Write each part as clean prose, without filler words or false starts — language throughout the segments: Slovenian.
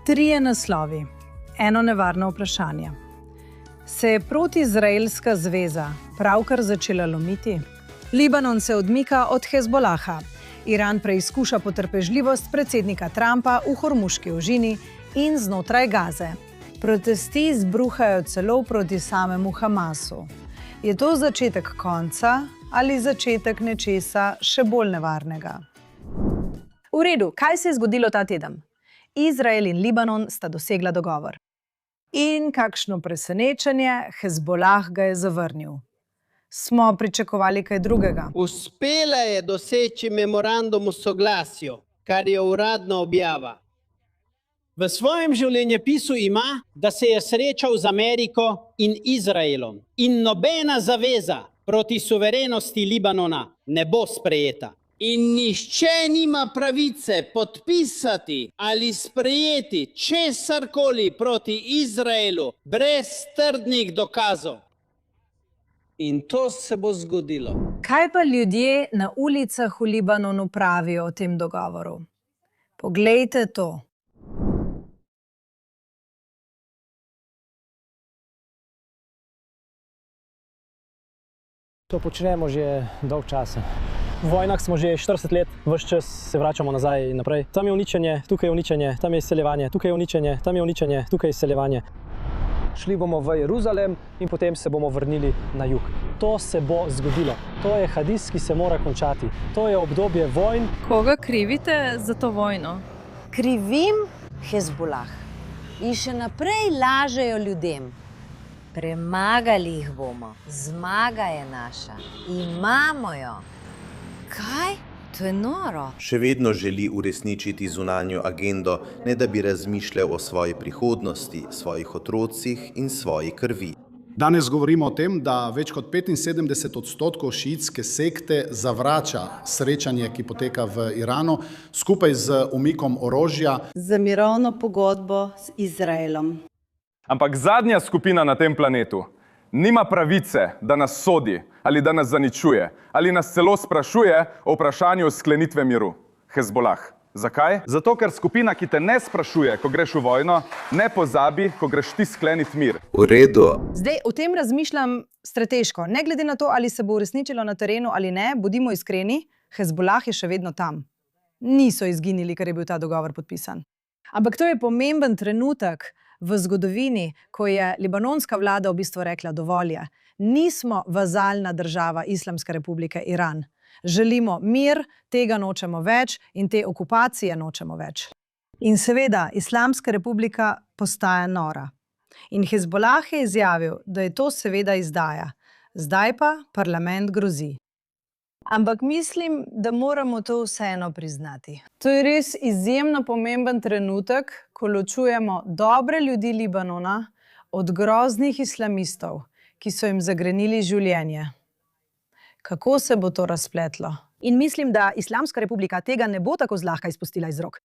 Trije naslovi, eno nevarno vprašanje. Se je protiizraelska zveza pravkar začela lomiti? Libanon se odmika od Hezbolaha. Iran preizkuša potrpežljivost predsednika Trumpa v Hormuški ožini in znotraj Gaze. Protesti izbruhajo celo proti samemu Hamasu. Je to začetek konca ali začetek nečesa še bolj nevarnega? V redu, kaj se je zgodilo ta teden? Izrael in Libanon sta dosegla dogovor. In kakšno presenečenje, Hezbolah ga je zavrnil. Smo pričakovali kaj drugega? Uspela je doseči memorandum o soglasju, kar je uradna objava. V svojem življenjepisu ima, da se je srečal z Ameriko in Izraelom. In nobena zaveza proti suverenosti Libanona ne bo sprejeta. In nihče nima pravice podpisati ali sprejeti česarkoli proti Izraelu brez trdnih dokazov. In to se bo zgodilo. Kaj pa ljudje na ulicah v Libanonu pravijo o tem dogovoru? Poglejte to. To počnemo že dolg časa. V vojnah smo že 40 let, ves čas se vračamo nazaj in naprej. Tam je uničenje, tukaj je uničenje, tam je izseljevanje, tukaj je uničenje, tam je uničenje, tukaj je izseljevanje. Šli bomo v Jeruzalem in potem se bomo vrnili na jug. To se bo zgodilo. To je hadis, ki se mora končati. To je obdobje vojn. Koga krivite za to vojno? Krivim Hezbolah. In še naprej lažejo ljudem. Premagali jih bomo. Zmaga je naša. Imamo jo. Kaj? To je noro. Še vedno želi uresničiti zunanjo agendo, ne da bi razmišljal o svoji prihodnosti, svojih otrocih in svoji krvi. Danes govorimo o tem, da več kot 75% šiitske sekte zavrača srečanje, ki poteka v Iranu, skupaj z umikom orožja. Za mirovno pogodbo z Izraelom. Ampak zadnja skupina na tem planetu nima pravice, da nas sodi ali da nas zaničuje, ali nas celo sprašuje o vprašanju sklenitve miru. Hezbolah. Zakaj? Zato, ker skupina, ki te ne sprašuje, ko greš v vojno, ne pozabi, ko greš ti skleniti mir. V redu. Zdaj, o tem razmišljam strateško. Ne glede na to, ali se bo uresničilo na terenu ali ne, bodimo iskreni, Hezbolah je še vedno tam. Niso izginili, ker je bil ta dogovor podpisan. Ampak to je pomemben trenutek v zgodovini, ko je libanonska vlada v bistvu rekla dovolj je. Nismo vazalna država Islamske republike Iran. Želimo mir, tega nočemo več in te okupacije nočemo več. In seveda, Islamska republika postaja nora. In Hezbolah je izjavil, da je to seveda izdaja. Zdaj pa parlament grozi. Ampak mislim, da moramo to vseeno priznati. To je res izjemno pomemben trenutek, ko ločujemo dobre ljudi Libanona od groznih islamistov, ki so jim zagrenili življenje. Kako se bo to razpletlo? In mislim, da Islamska republika tega ne bo tako zlahka izpustila iz rok.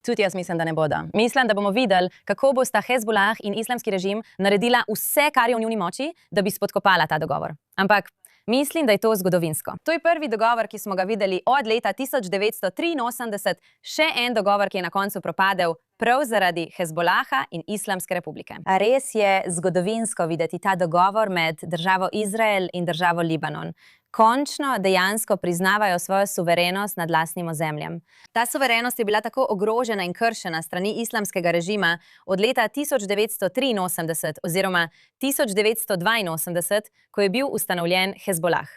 Tudi jaz mislim, da ne bodo. Mislim, da bomo videli, kako bosta Hezbolah in islamski režim naredila vse, kar je v njuni moči, da bi spodkopala ta dogovor. Ampak mislim, da je to zgodovinsko. To je prvi dogovor, ki smo ga videli od leta 1983, še en dogovor, ki je na koncu propadel prav zaradi Hezbolaha in Islamske republike. Res je zgodovinsko videti ta dogovor med državo Izrael in državo Libanon. Končno dejansko priznavajo svojo suverenost nad lastnim ozemljem. Ta suverenost je bila tako ogrožena in kršena strani islamskega režima od leta 1983 oziroma 1982, ko je bil ustanovljen Hezbolah.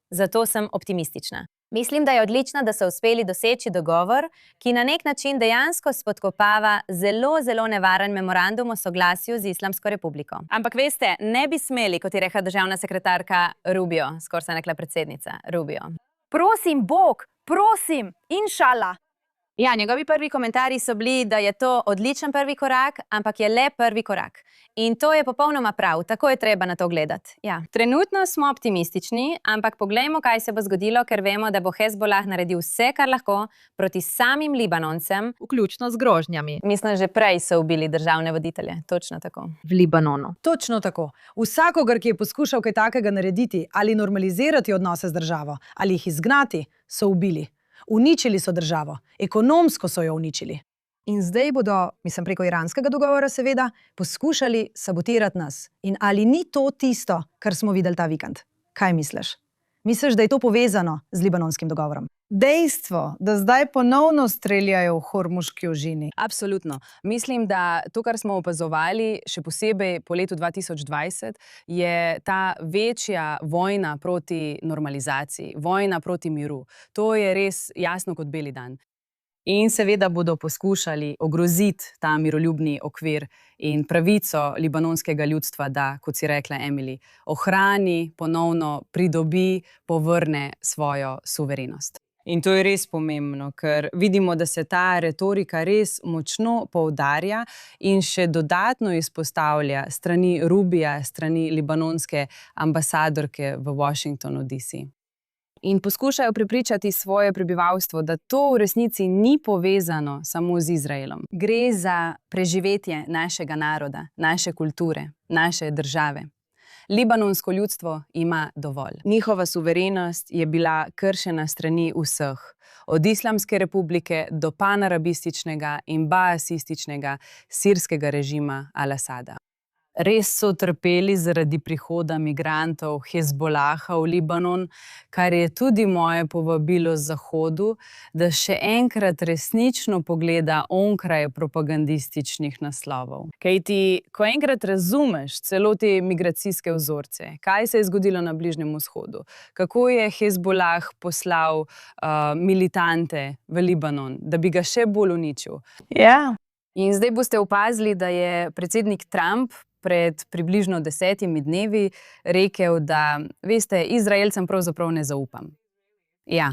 Zato sem optimistična. Mislim, da je odlično, da so uspeli doseči dogovor, ki na nek način dejansko spodkopava zelo nevaren memorandum o soglasju z Islamsko republiko. Ampak veste, ne bi smeli, kot je rekla državna sekretarka Rubio, skoraj sem rekla predsednica Rubio. Prosim, Bog, prosim, inšala. Ja, njegovi prvi komentarji so bili, da je to odličen prvi korak, ampak je le prvi korak. In to je popolnoma prav, tako je treba na to gledati. Ja. Trenutno smo optimistični, ampak poglejmo, kaj se bo zgodilo, ker vemo, da bo Hezbolah naredil vse, kar lahko, proti samim Libanoncem. Vključno z grožnjami. Mislim, že prej so ubili državne voditelje, točno tako. V Libanonu. Točno tako. Vsakogar, ki je poskušal kaj takega narediti ali normalizirati odnose z državo, ali jih izgnati, so ubili. Uničili so državo, ekonomsko so jo uničili. In zdaj bodo, mislim preko iranskega dogovora seveda, poskušali sabotirati nas. In ali ni to tisto, kar smo videli ta vikend? Kaj misliš? Misliš, da je to povezano z libanonskim dogovorom? Dejstvo, da zdaj ponovno streljajo v Hormuški ožini. Absolutno. Mislim, da to, kar smo opazovali, še posebej po letu 2020, je ta večja vojna proti normalizaciji, vojna proti miru. To je res jasno kot beli dan. In seveda bodo poskušali ogroziti ta miroljubni okvir in pravico libanonskega ljudstva, da, kot si rekla Emily, ohrani, ponovno pridobi, povrne svojo suverenost. In to je res pomembno, ker vidimo, da se ta retorika res močno poudarja in še dodatno izpostavlja strani Rubija, strani libanonske ambasadorke v Washingtonu DC. In poskušajo prepričati svoje prebivalstvo, da to v resnici ni povezano samo z Izraelom. Gre za preživetje našega naroda, naše kulture, naše države. Libanonsko ljudstvo ima dovolj. Njihova suverenost je bila kršena strani vseh, od Islamske republike do panarabističnega in baasističnega sirskega režima Al-Asada. Res so trpeli zaradi prihoda migrantov Hezbolaha v Libanon, kar je tudi moje povabilo Zahodu, da še enkrat resnično pogleda onkraj propagandističnih naslovov. Kajti, ko enkrat razumeš celo te migracijske vzorce, kaj se je zgodilo na Bližnjem vzhodu, kako je Hezbolah poslal militante v Libanon, da bi ga še bolj uničil. Ja. In zdaj boste opazili, da je predsednik Trump pred približno 10 dnevi rekel, da, veste, Izraelcem pravzaprav ne zaupam. Ja,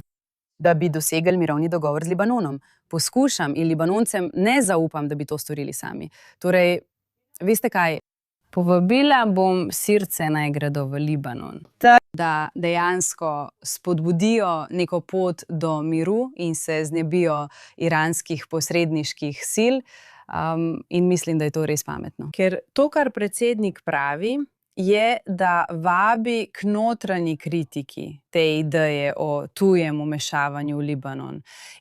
da bi dosegli mirovni dogovor z Libanonom. Poskušam in Libanoncem ne zaupam, da bi to storili sami. Torej, veste kaj? Povabila bom Sirce naj gredo v Libanon. Da dejansko spodbudijo neko pot do miru in se znebijo iranskih posredniških sil. In mislim, da je to res pametno. Ker to, kar predsednik pravi, je, da vabi k notranji kritiki te ideje o tujem vmešavanju v Libanon.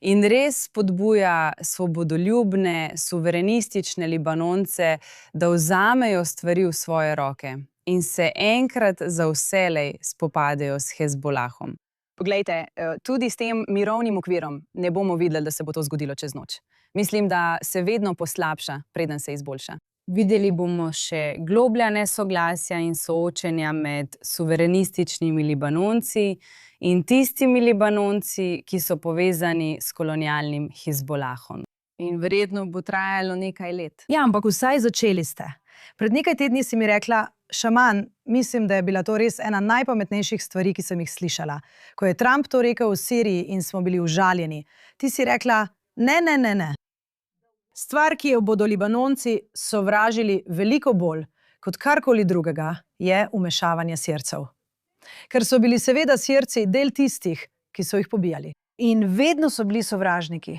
In res spodbuja svobodoljubne, suverenistične Libanonce, da vzamejo stvari v svoje roke in se enkrat za vselej spopadejo s Hezbolahom. Poglejte, tudi s tem mirovnim okvirom ne bomo videli, da se bo to zgodilo čez noč. Mislim, da se vedno poslabša, preden se izboljša. Videli bomo še globlja nesoglasja in soočenja med suverenističnimi Libanonci in tistimi Libanonci, ki so povezani s kolonialnim Hezbolahom. In verjetno bo trajalo nekaj let. Ja, ampak vsaj začeli ste. Pred nekaj tedni si mi rekla, Šaman, mislim, da je bila to res ena najpametnejših stvari, ki sem jih slišala. Ko je Trump to rekel v Siriji in smo bili užaljeni, ti si rekla, ne. Stvar, ki jo bodo Libanonci sovražili veliko bolj kot karkoli drugega, je vmešavanje Sircev. Ker so bili seveda Sirci del tistih, ki so jih pobijali. In vedno so bili sovražniki.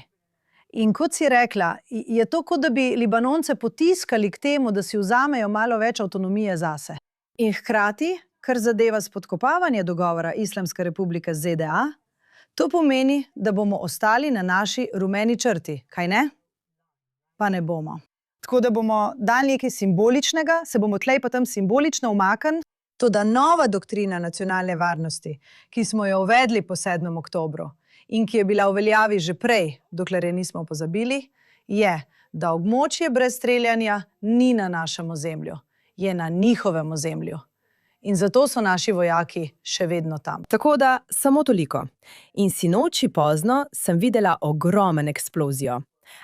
In kot si rekla, je to, kot da bi Libanonce potiskali k temu, da si vzamejo malo več avtonomije zase. In hkrati, kar zadeva spodkopavanje dogovora Islamske republike z ZDA, to pomeni, da bomo ostali na naši rumeni črti, kaj ne? Pa ne bomo. Tako da bomo dali nekaj simboličnega, se bomo tlej pa tam simbolično umaknili. Toda nova doktrina nacionalne varnosti, ki smo jo uvedli po 7. oktobru in ki je bila v veljavi že prej, dokler je nismo pozabili, je, da območje brez streljanja ni na našem ozemlju, je na njihovem ozemlju. In zato so naši vojaki še vedno tam. Tako da samo toliko. In sinoči pozno sem videla ogromen eksplozijo.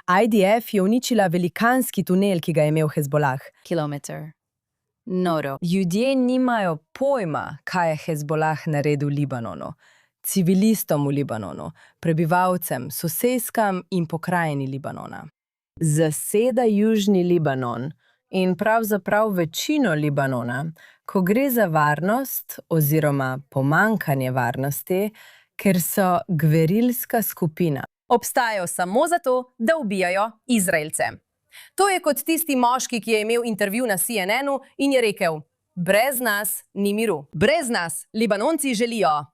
IDF je uničila velikanski tunel, ki ga je imel Hezbolah. Kilometer. Noro. Ljudje nimajo pojma, kaj je Hezbolah naredil v Libanonu. Civilistom v Libanonu, prebivalcem, soseskam in pokrajini Libanona. Zaseda južni Libanon in pravzaprav večino Libanona, ko gre za varnost oziroma pomankanje varnosti, ker so gverilska skupina. Obstajajo samo zato, da ubijajo Izraelce. To je kot tisti moški, ki je imel intervju na CNN-u in je rekel, brez nas ni miru. Brez nas Libanonci želijo.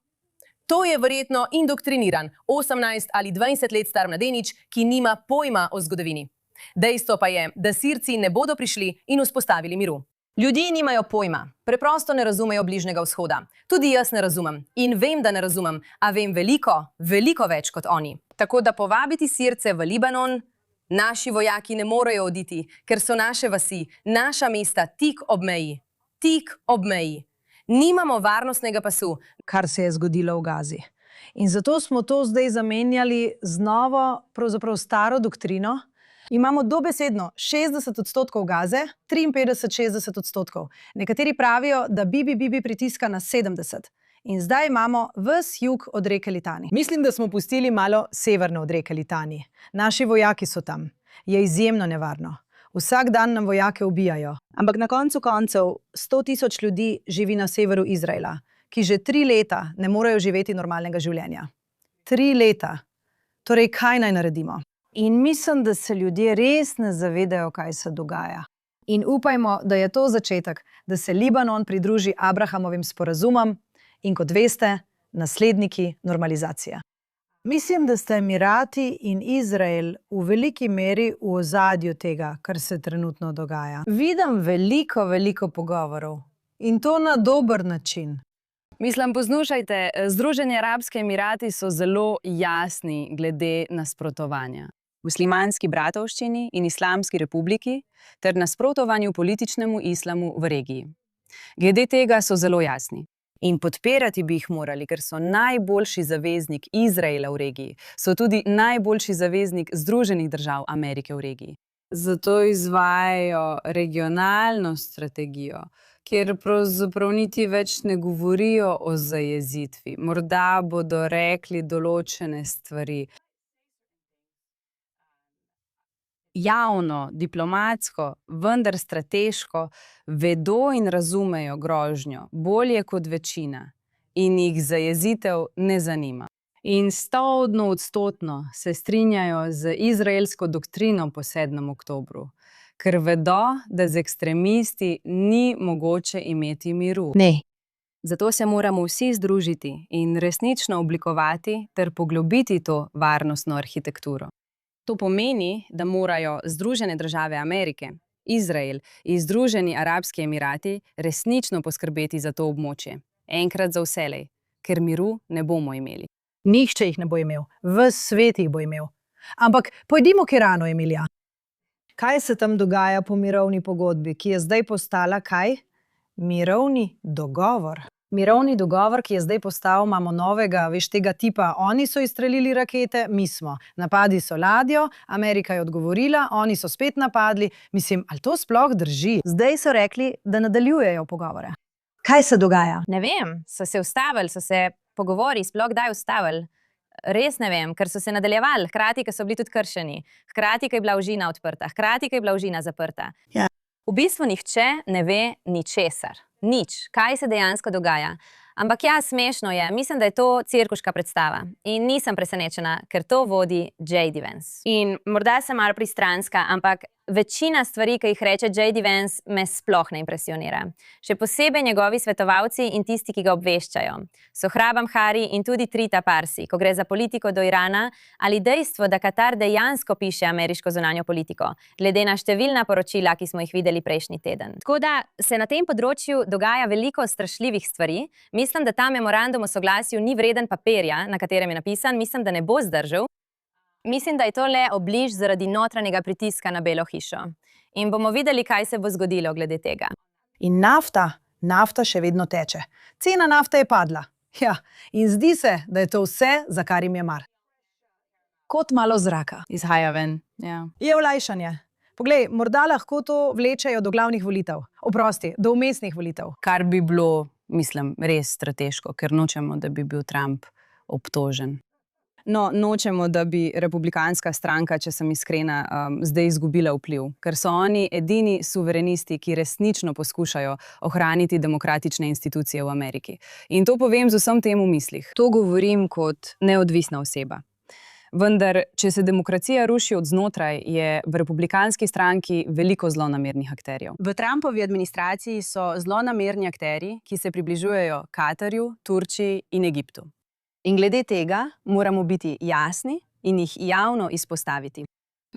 To je verjetno indoktriniran 18 ali 20 let star mladenič, ki nima pojma o zgodovini. Dejstvo pa je, da Sirci ne bodo prišli in vzpostavili miru. Ljudje nimajo pojma, preprosto ne razumejo Bližnjega vzhoda. Tudi jaz ne razumem in vem, da ne razumem, a vem veliko, veliko več kot oni. Tako da povabiti Sirce v Libanon, naši vojaki ne morejo oditi, ker so naše vasi, naša mesta tik ob meji. Tik ob meji. Nimamo varnostnega pasu. Kar se je zgodilo v Gazi. In zato smo to zdaj zamenjali z novo, pravzaprav staro doktrino. Imamo dobesedno 60% Gaze, 53-60%. Nekateri pravijo, da Bibi pritiska na 70%. In zdaj imamo ves jug od reke Litani. Mislim, da smo pustili malo severno od reke Litani. Naši vojaki so tam. Je izjemno nevarno. Vsak dan nam vojake ubijajo. Ampak na koncu koncev 100.000 ljudi živi na severu Izraela, ki že 3 leta ne morejo živeti normalnega življenja. 3 leta. Torej, kaj naj naredimo? In mislim, da se ljudje res ne zavedajo, kaj se dogaja. In upajmo, da je to začetek, da se Libanon pridruži Abrahamovim sporazumom in, kot veste, nasledniki normalizacije. Mislim, da sta Emirati in Izrael v veliki meri v ozadju tega, kar se trenutno dogaja. Vidim veliko pogovorov in to na dober način. Mislim, poslušajte, Združeni arabski emirati so zelo jasni glede nasprotovanja muslimanski bratovščini in islamski republiki ter nasprotovanju političnemu islamu v regiji. Glede tega so zelo jasni. In podpirati bi jih morali, ker so najboljši zaveznik Izraela v regiji, so tudi najboljši zaveznik Združenih držav Amerike v regiji. Zato izvajajo regionalno strategijo, kjer pravzaprav niti več ne govorijo o zajezitvi. Morda bodo rekli določene stvari. Javno, diplomatsko, vendar strateško vedo in razumejo grožnjo bolje kot večina in jih zajezitev ne zanima. In 100% se strinjajo z izraelsko doktrino po 7. oktobru, ker vedo, da z ekstremisti ni mogoče imeti miru. Ne. Zato se moramo vsi združiti in resnično oblikovati ter poglobiti to varnostno arhitekturo. To pomeni, da morajo Združene države Amerike, Izrael in Združeni arabski emirati resnično poskrbeti za to območje, enkrat za vselej, ker miru ne bomo imeli. Nihče jih ne bo imel, ves svet jih bo imel. Ampak pojdimo k Iranu, Emilija. Kaj se tam dogaja po mirovni pogodbi, ki je zdaj postala kaj? Mirovni dogovor. Mirovni dogovor, ki je zdaj postal, imamo novega, veš, tega tipa, oni so izstrelili rakete, mi smo. Napadi so ladjo, Amerika je odgovorila, oni so spet napadli. Mislim, ali to sploh drži? Zdaj so rekli, da nadaljujejo pogovore. Kaj se dogaja? Ne vem, so se ustavili, so se pogovori sploh kdaj ustavili. Res ne vem, ker so se nadaljevali, hkrati, ko so bili tudi kršeni. Hkrati, ko je bila Užina odprta, hkrati, ko je bila Užina zaprta. Ja. V bistvu nihče ne ve ničesar. Nič, kaj se dejansko dogaja. Ampak ja, smešno je. Mislim, da je to cirkuška predstava. In nisem presenečena, ker to vodi J.D. Vance. In morda sem malo pristranska, ampak večina stvari, ki jih reče J.D. Vance, me sploh ne impresionira. Še posebej njegovi svetovalci in tisti, ki ga obveščajo. Sohrab Amhari in tudi Trita Parsi, ko gre za politiko do Irana, ali dejstvo, da Katar dejansko piše ameriško zunanjo politiko, glede na številna poročila, ki smo jih videli prejšnji teden. Tako da se na tem področju dogaja veliko strašljivih stvari. Mislim, da ta memorandum o soglasju ni vreden papirja, na katerem je napisan. Mislim, da ne bo zdržal. Mislim, da je to le obliž zaradi notranjega pritiska na Belo hišo. In bomo videli, kaj se bo zgodilo glede tega. In nafta še vedno teče. Cena nafte je padla. Ja, in zdi se, da je to vse, za kar jim je mar. Kot malo zraka. Izhaja ven, ja. Je olajšanje. Poglej, morda lahko to vlečejo do glavnih volitev. Oprosti, do vmesnih volitev. Kar bi bilo, mislim, res strateško, ker nočemo, da bi bil Trump obtožen. No, nočemo, da bi republikanska stranka, če sem iskrena, zdaj izgubila vpliv, ker so oni edini suverenisti, ki resnično poskušajo ohraniti demokratične institucije v Ameriki. In to povem z vsem tem v mislih. To govorim kot neodvisna oseba. Vendar, če se demokracija ruši od znotraj, je v republikanski stranki veliko zlonamernih akterjev. V Trumpovi administraciji so zlonamerni akterji, ki se približujejo Katarju, Turčiji in Egiptu. In glede tega moramo biti jasni in jih javno izpostaviti.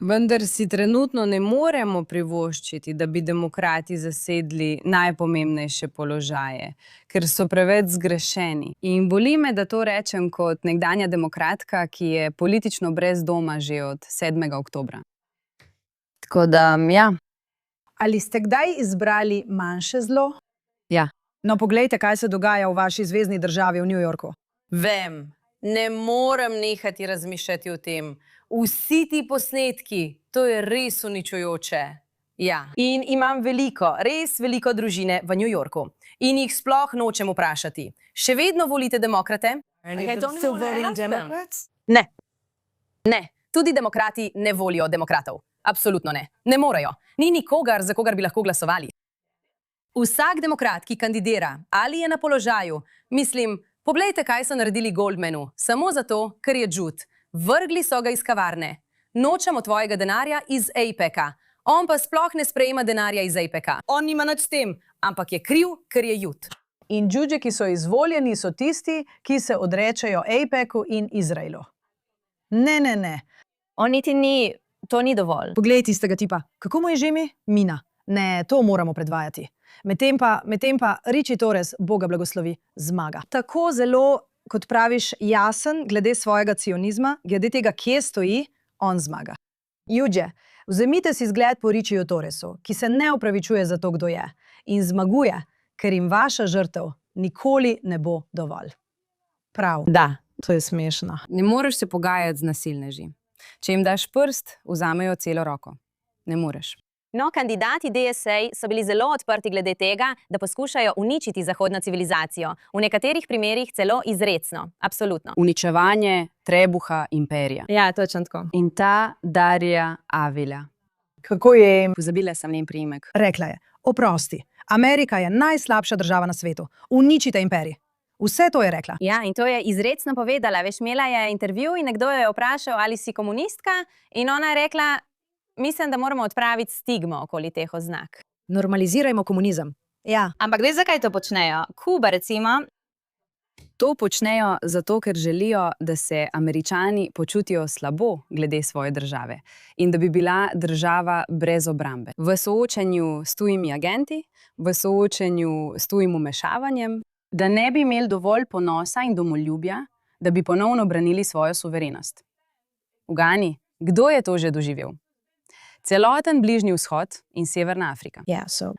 Vendar si trenutno ne moremo privoščiti, da bi demokrati zasedli najpomembnejše položaje, ker so preveč zgrešeni. In boli me, da to rečem kot nekdanja demokratka, ki je politično brez doma že od 7. oktobra. Tako da, ja. Ali ste kdaj izbrali manjše zlo? Ja. No, poglejte, kaj se dogaja v vaši zvezni državi v New Yorku. Vem, ne morem nehati razmišljati o tem. Vsi ti posnetki, to je res uničujoče. Ja. In imam veliko, res veliko družine v New Yorku. In jih sploh nočem vprašati. Še vedno volite demokrate? Ne. Ne. Tudi demokrati ne volijo demokratov. Absolutno ne. Ne morejo. Ni nikogar, za kogar bi lahko glasovali. Vsak demokrat, ki kandidira ali je na položaju, mislim, poglejte, kaj so naredili Goldmanu, samo zato, ker je džut. Vrgli so ga iz kavarne. Nočemo tvojega denarja iz AIPAC-a. On pa sploh ne sprejema denarja iz AIPAC-a. On nima nič s tem, ampak je kriv, ker je jut. In džudži, ki so izvoljeni, so tisti, ki se odrečajo AIPAC-u in Izraelu. Ne. On niti ni, to ni dovolj. Poglej tistega tipa. Kako mu je že ime? Mina. Ne, to moramo predvajati. Medtem pa Richie Torres, Boga blagoslovi, zmaga. Tako zelo, kot praviš, jasen glede svojega cionizma, glede tega, kje stoji, on zmaga. Judje, vzemite si zgled po Richiju Torresu, ki se ne opravičuje za to, kdo je, in zmaguje, ker jim vaša žrtev nikoli ne bo dovolj. Prav. Da. To je smešno. Ne moreš se pogajati z nasilneži. Če jim daš prst, vzamejo celo roko. Ne moreš. No, kandidati DSA so bili zelo odprti glede tega, da poskušajo uničiti zahodno civilizacijo, v nekaterih primerih celo izrecno. Absolutno. Uničevanje trebuha imperija. Ja, točno tako. In ta Darja Avila. Kako je? Pozabila sem njen priimek. Rekla je, oprosti, Amerika je najslabša država na svetu. Uničite imperij. Vse to je rekla. Ja, in to je izrecno povedala. Veš, imela je intervju in nekdo jo je vprašal, ali si komunistka, in ona je rekla, mislim, da moramo odpraviti stigmo okoli teh oznak. Normalizirajmo komunizem. Ja. Ampak veš, zakaj to počnejo? Kuba, recimo. To počnejo zato, ker želijo, da se Američani počutijo slabo glede svoje države in da bi bila država brez obrambe. V soočenju s tujimi agenti, v soočenju s tujim vmešavanjem, da ne bi imeli dovolj ponosa in domoljubja, da bi ponovno branili svojo suverenost. Ugani, kdo je to že doživel? Celoten Bližnji vzhod in Severna Afrika.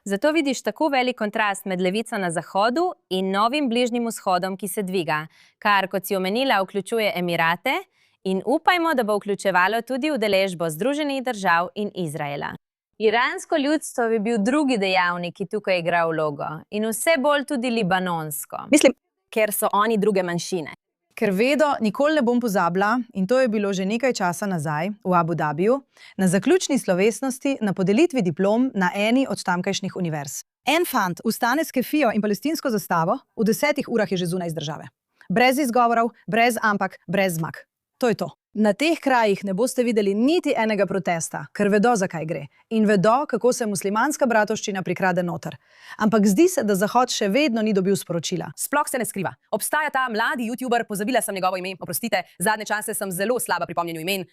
Zato vidiš tako velik kontrast med levico na zahodu in novim Bližnjim vzhodom, ki se dviga, kar, kot si omenila, vključuje Emirate in upajmo, da bo vključevalo tudi udeležbo Združenih držav in Izraela. Iransko ljudstvo bi bil drugi dejavnik, ki tukaj igra vlogo, in vse bolj tudi libanonsko. Mislim, ker so oni druge manjšine. Ker vedo, nikoli ne bom pozabila, in to je bilo že nekaj časa nazaj v Abu Dhabiju, na zaključni slovesnosti na podelitvi diplom na eni od tamkajšnjih univerz. En fant vstane s kefijo in palestinsko zastavo, v 10 urah je že zunaj iz države. Brez izgovorov, brez ampak, brez zmag. To je to. Na teh krajih ne boste videli niti enega protesta, ker vedo, zakaj gre. In vedo, kako se muslimanska bratovščina prikrade noter. Ampak zdi se, da Zahod še vedno ni dobil sporočila. Sploh se ne skriva. Obstaja ta mladi youtuber, pozabila sem njegovo ime, oprostite, zadnje čase sem zelo slaba pri pomnjenju imen.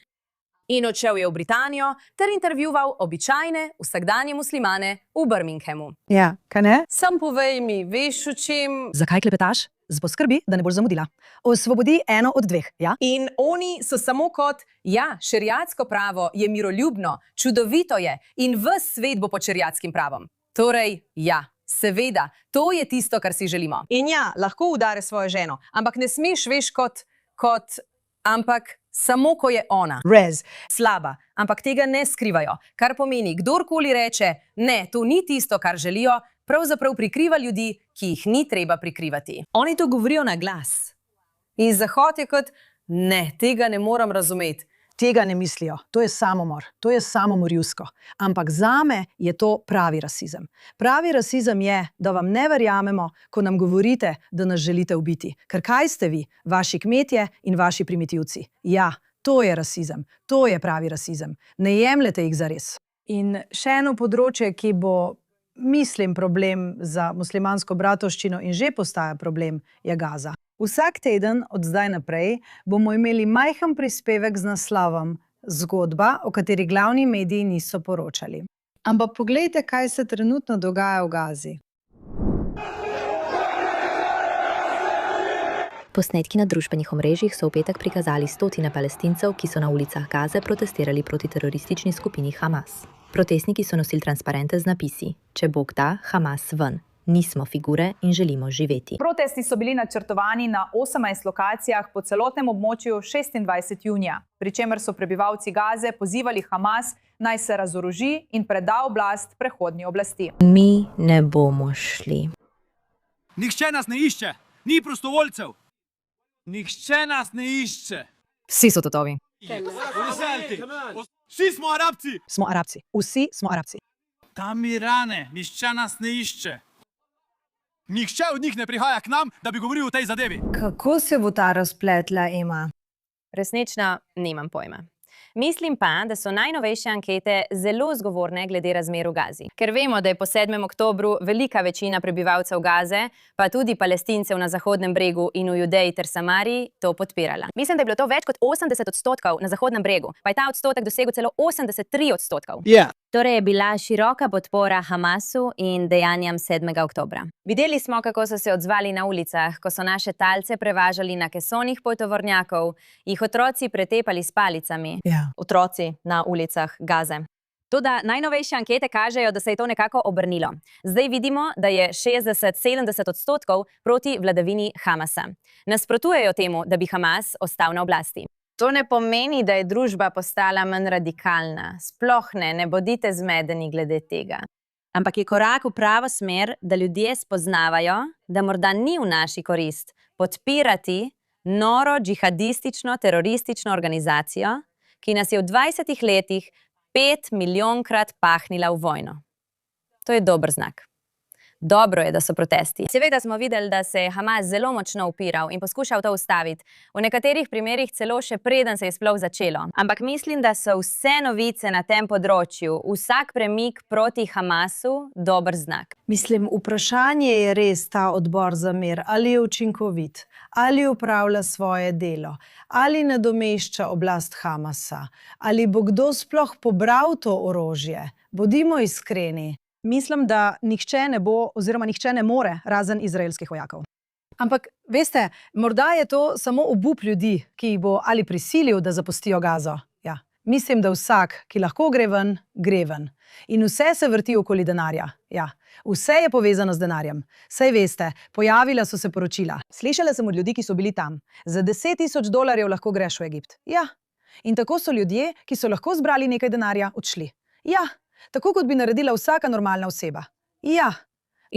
In odšel je v Britanijo ter intervjuval običajne, vsakdanje muslimane v Birminghamu. Ja, kaj ne? Sam povej mi, veš o čem? Zakaj klepetaš? Poskrbi, da ne boš zamudila. Osvobodi eno od dveh, ja? In oni so samo kot, ja, šeriatsko pravo je miroljubno, čudovito je in ves svet bo pod šeriatskim pravom. Torej, ja, seveda, to je tisto, kar si želimo. In ja, lahko udare svojo ženo, ampak ne smeš, veš, ampak samo, ko je ona. Rez. Slaba, ampak tega ne skrivajo. Kar pomeni, kdorkoli reče, ne, to ni tisto, kar želijo, pravzaprav prikriva ljudi, ki jih ni treba prikrivati. Oni to govorijo na glas. In Zahod je kot, ne, tega ne moram razumeti. Tega ne mislijo. To je samomor. To je samomorjusko. Ampak zame je to pravi rasizem. Pravi rasizem je, da vam ne verjamemo, ko nam govorite, da nas želite ubiti. Ker kaj ste vi, vaši kmetje in vaši primitivci? Ja, to je rasizem. To je pravi rasizem. Ne jemljete jih zares. In še eno področje, ki bo, mislim, problem za muslimansko bratovščino in že postaja problem, je Gaza. Vsak teden od zdaj naprej bomo imeli majhen prispevek z naslovom Zgodba, o kateri glavni mediji niso poročali. Ampak poglejte, kaj se trenutno dogaja v Gazi. Posnetki na družbenih omrežjih so v petek prikazali stotine Palestincev, ki so na ulicah Gaze protestirali proti teroristični skupini Hamas. Protestniki so nosili transparente z napisi: Če Bog da, Hamas ven. Nismo figure in želimo živeti. Protesti so bili načrtovani na 18 lokacijah po celotnem območju 26. junija, pri čemer so prebivalci Gaze pozivali Hamas, naj se razoroži in preda oblast prehodni oblasti. Mi ne bomo šli. Nihče nas ne išče, ni prostovoljcev. Nihče nas ne išče. Vsi so totovi. Vsi smo Arabci. Smo Arabci. Vsi smo Arabci. Tam Irane, nihče nas ne išče. Nihče od njih ne prihaja k nam, da bi govoril o tej zadevi. Kako se bo ta razpletla, Ema? Resnično nimam pojma. Mislim pa, da so najnovejše ankete zelo zgovorne glede razmer v Gazi. Ker vemo, da je po 7. oktobru velika večina prebivalcev Gaze, pa tudi Palestincev na Zahodnem bregu in v Judeji ter Samariji, to podpirala. Mislim, da je bilo to več kot 80% na Zahodnem bregu, pa je ta odstotek dosegel celo 83%. Yeah. Torej je bila široka podpora Hamasu in dejanjem 7. oktobra. Videli smo, kako so se odzvali na ulicah, ko so naše talce prevažali na kesonih potovornjakov, jih otroci pretepali s palicami. Otroci na ulicah Gaze. Toda najnovejše ankete kažejo, da se je to nekako obrnilo. Zdaj vidimo, da je 60-70% proti vladavini Hamasa. Nasprotujejo temu, da bi Hamas ostal na oblasti. To ne pomeni, da je družba postala manj radikalna. Sploh ne bodite zmedeni glede tega. Ampak je korak v pravo smer, da ljudje spoznavajo, da morda ni v naši korist podpirati noro džihadistično teroristično organizacijo, ki nas je v 20 letih 5 milijonkrat pahnila v vojno. To je dober znak. Dobro je, da so protesti. Seveda smo videli, da se je Hamas zelo močno upiral in poskušal to ustaviti. V nekaterih primerih celo še preden se je sploh začelo. Ampak mislim, da so vse novice na tem področju, vsak premik proti Hamasu, dober znak. Mislim, vprašanje je res ta odbor za mir, ali je učinkovit, ali upravlja svoje delo, ali nadomešča oblast Hamasa, ali bo kdo sploh pobral to orožje. Bodimo iskreni. Mislim, da nihče ne bo oziroma nihče ne more, razen izraelskih vojakov. Ampak, veste, morda je to samo obup ljudi, ki jih bo ali prisilil, da zapustijo Gazo. Ja. Mislim, da vsak, ki lahko gre ven, gre ven. In vse se vrti okoli denarja. Ja. Vse je povezano z denarjem. Saj veste, pojavila so se poročila. Slišala sem od ljudi, ki so bili tam. Za $10,000 lahko greš v Egipt. Ja. In tako so ljudje, ki so lahko zbrali nekaj denarja, odšli. Ja. Tako kot bi naredila vsaka normalna oseba. Ja.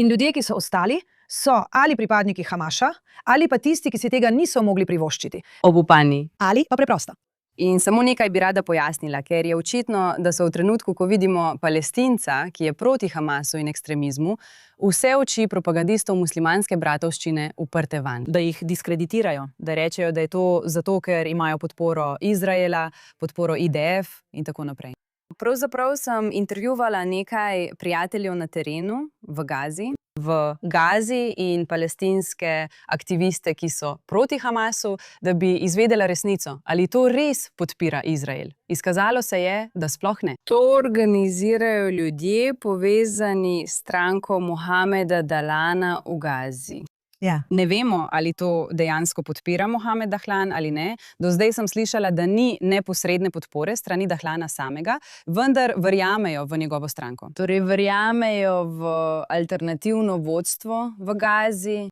In ljudje, ki so ostali, so ali pripadniki Hamasa, ali pa tisti, ki si tega niso mogli privoščiti. Obupani. Ali pa preprosto. In samo nekaj bi rada pojasnila, ker je očitno, da so v trenutku, ko vidimo Palestinca, ki je proti Hamasu in ekstremizmu, vse oči propagandistov muslimanske bratovščine uprte van. Da jih diskreditirajo, da rečejo, da je to zato, ker imajo podporo Izraela, podporo IDF in tako naprej. Pravzaprav sem intervjuvala nekaj prijateljev na terenu v Gazi. V Gazi in palestinske aktiviste, ki so proti Hamasu, da bi izvedela resnico. Ali to res podpira Izrael? Izkazalo se je, da sploh ne. To organizirajo ljudje povezani s stranko Mohameda Dahlana v Gazi. Ja. Ne vemo, ali to dejansko podpira Mohamed Dahlan ali ne. Do zdaj sem slišala, da ni neposredne podpore strani Dahlana samega, vendar verjamejo v njegovo stranko. Torej verjamejo v alternativno vodstvo v Gazi.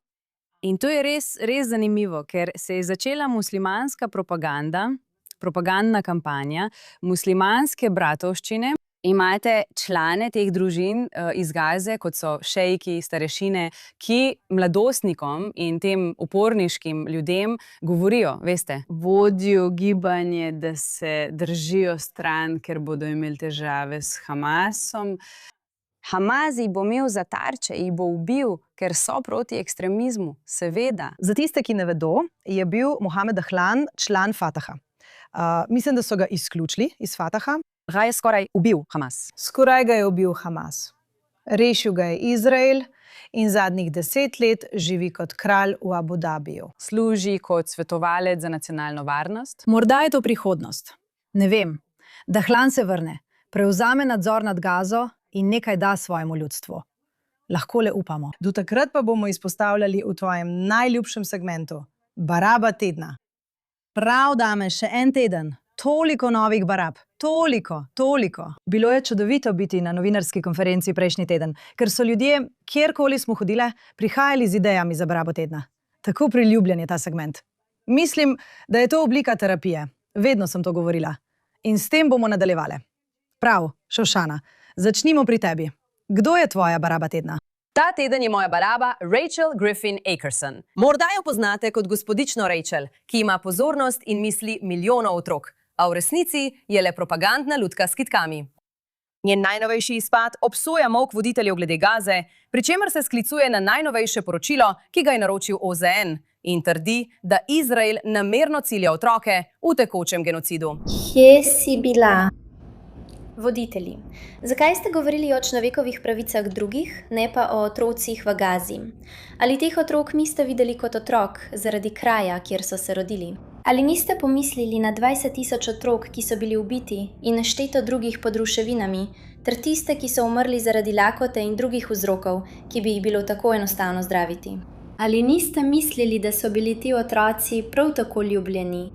In to je res zanimivo, ker se je začela muslimanska propagandna kampanja muslimanske bratovščine. Imate člane teh družin iz Gaze, kot so šejki, starešine, ki mladostnikom in tem uporniškim ljudem govorijo, veste, vodijo gibanje, da se držijo stran, ker bodo imeli težave s Hamasom. Hamas jih bo imel za tarče, jih bo ubil, ker so proti ekstremizmu, seveda. Za tiste, ki ne vedo, je bil Mohamed Dahlan član Fataha. Mislim, da so ga izključili iz Fataha. Ga je skoraj ubil Hamas. Skoraj ga je ubil Hamas. Rešil ga je Izrael in zadnjih 10 let živi kot kralj v Abu Dhabiju. Služi kot svetovalec za nacionalno varnost. Morda je to prihodnost. Ne vem. Dahlan se vrne, prevzame nadzor nad Gazo in nekaj da svojemu ljudstvu. Lahko le upamo. Do takrat pa bomo izpostavljali v tvojem najljubšem segmentu – Baraba tedna. Prav, dame, še en teden. Toliko novih barab. Toliko. Bilo je čudovito biti na novinarski konferenci prejšnji teden, ker so ljudje, kjerkoli smo hodile, prihajali z idejami za Barabo tedna. Tako priljubljen je ta segment. Mislim, da je to oblika terapije. Vedno sem to govorila. In s tem bomo nadaljevale. Prav, Šošana, začnimo pri tebi. Kdo je tvoja Baraba tedna? Ta teden je moja baraba Rachel Griffin Akerson. Morda jo poznate kot gospodično Rachel, ki ima pozornost in misli milijonov otrok, a v resnici je le propagandna lutka s kitkami. Njen najnovejši izpad obsoja molk voditeljev glede Gaze, pri čemer se sklicuje na najnovejše poročilo, ki ga je naročil OZN, in trdi, da Izrael namerno cilja otroke v tekočem genocidu. Kje si bila? Voditelji, zakaj ste govorili o človekovih pravicah drugih, ne pa o otrocih v Gazi? Ali teh otrok niste videli kot otrok zaradi kraja, kjer so se rodili? Ali niste pomislili na 20.000 otrok, ki so bili ubiti in nešteto drugih pod ruševinami, ter tiste, ki so umrli zaradi lakote in drugih vzrokov, ki bi jih bilo tako enostavno zdraviti? Ali niste mislili, da so bili ti otroci prav tako ljubljeni?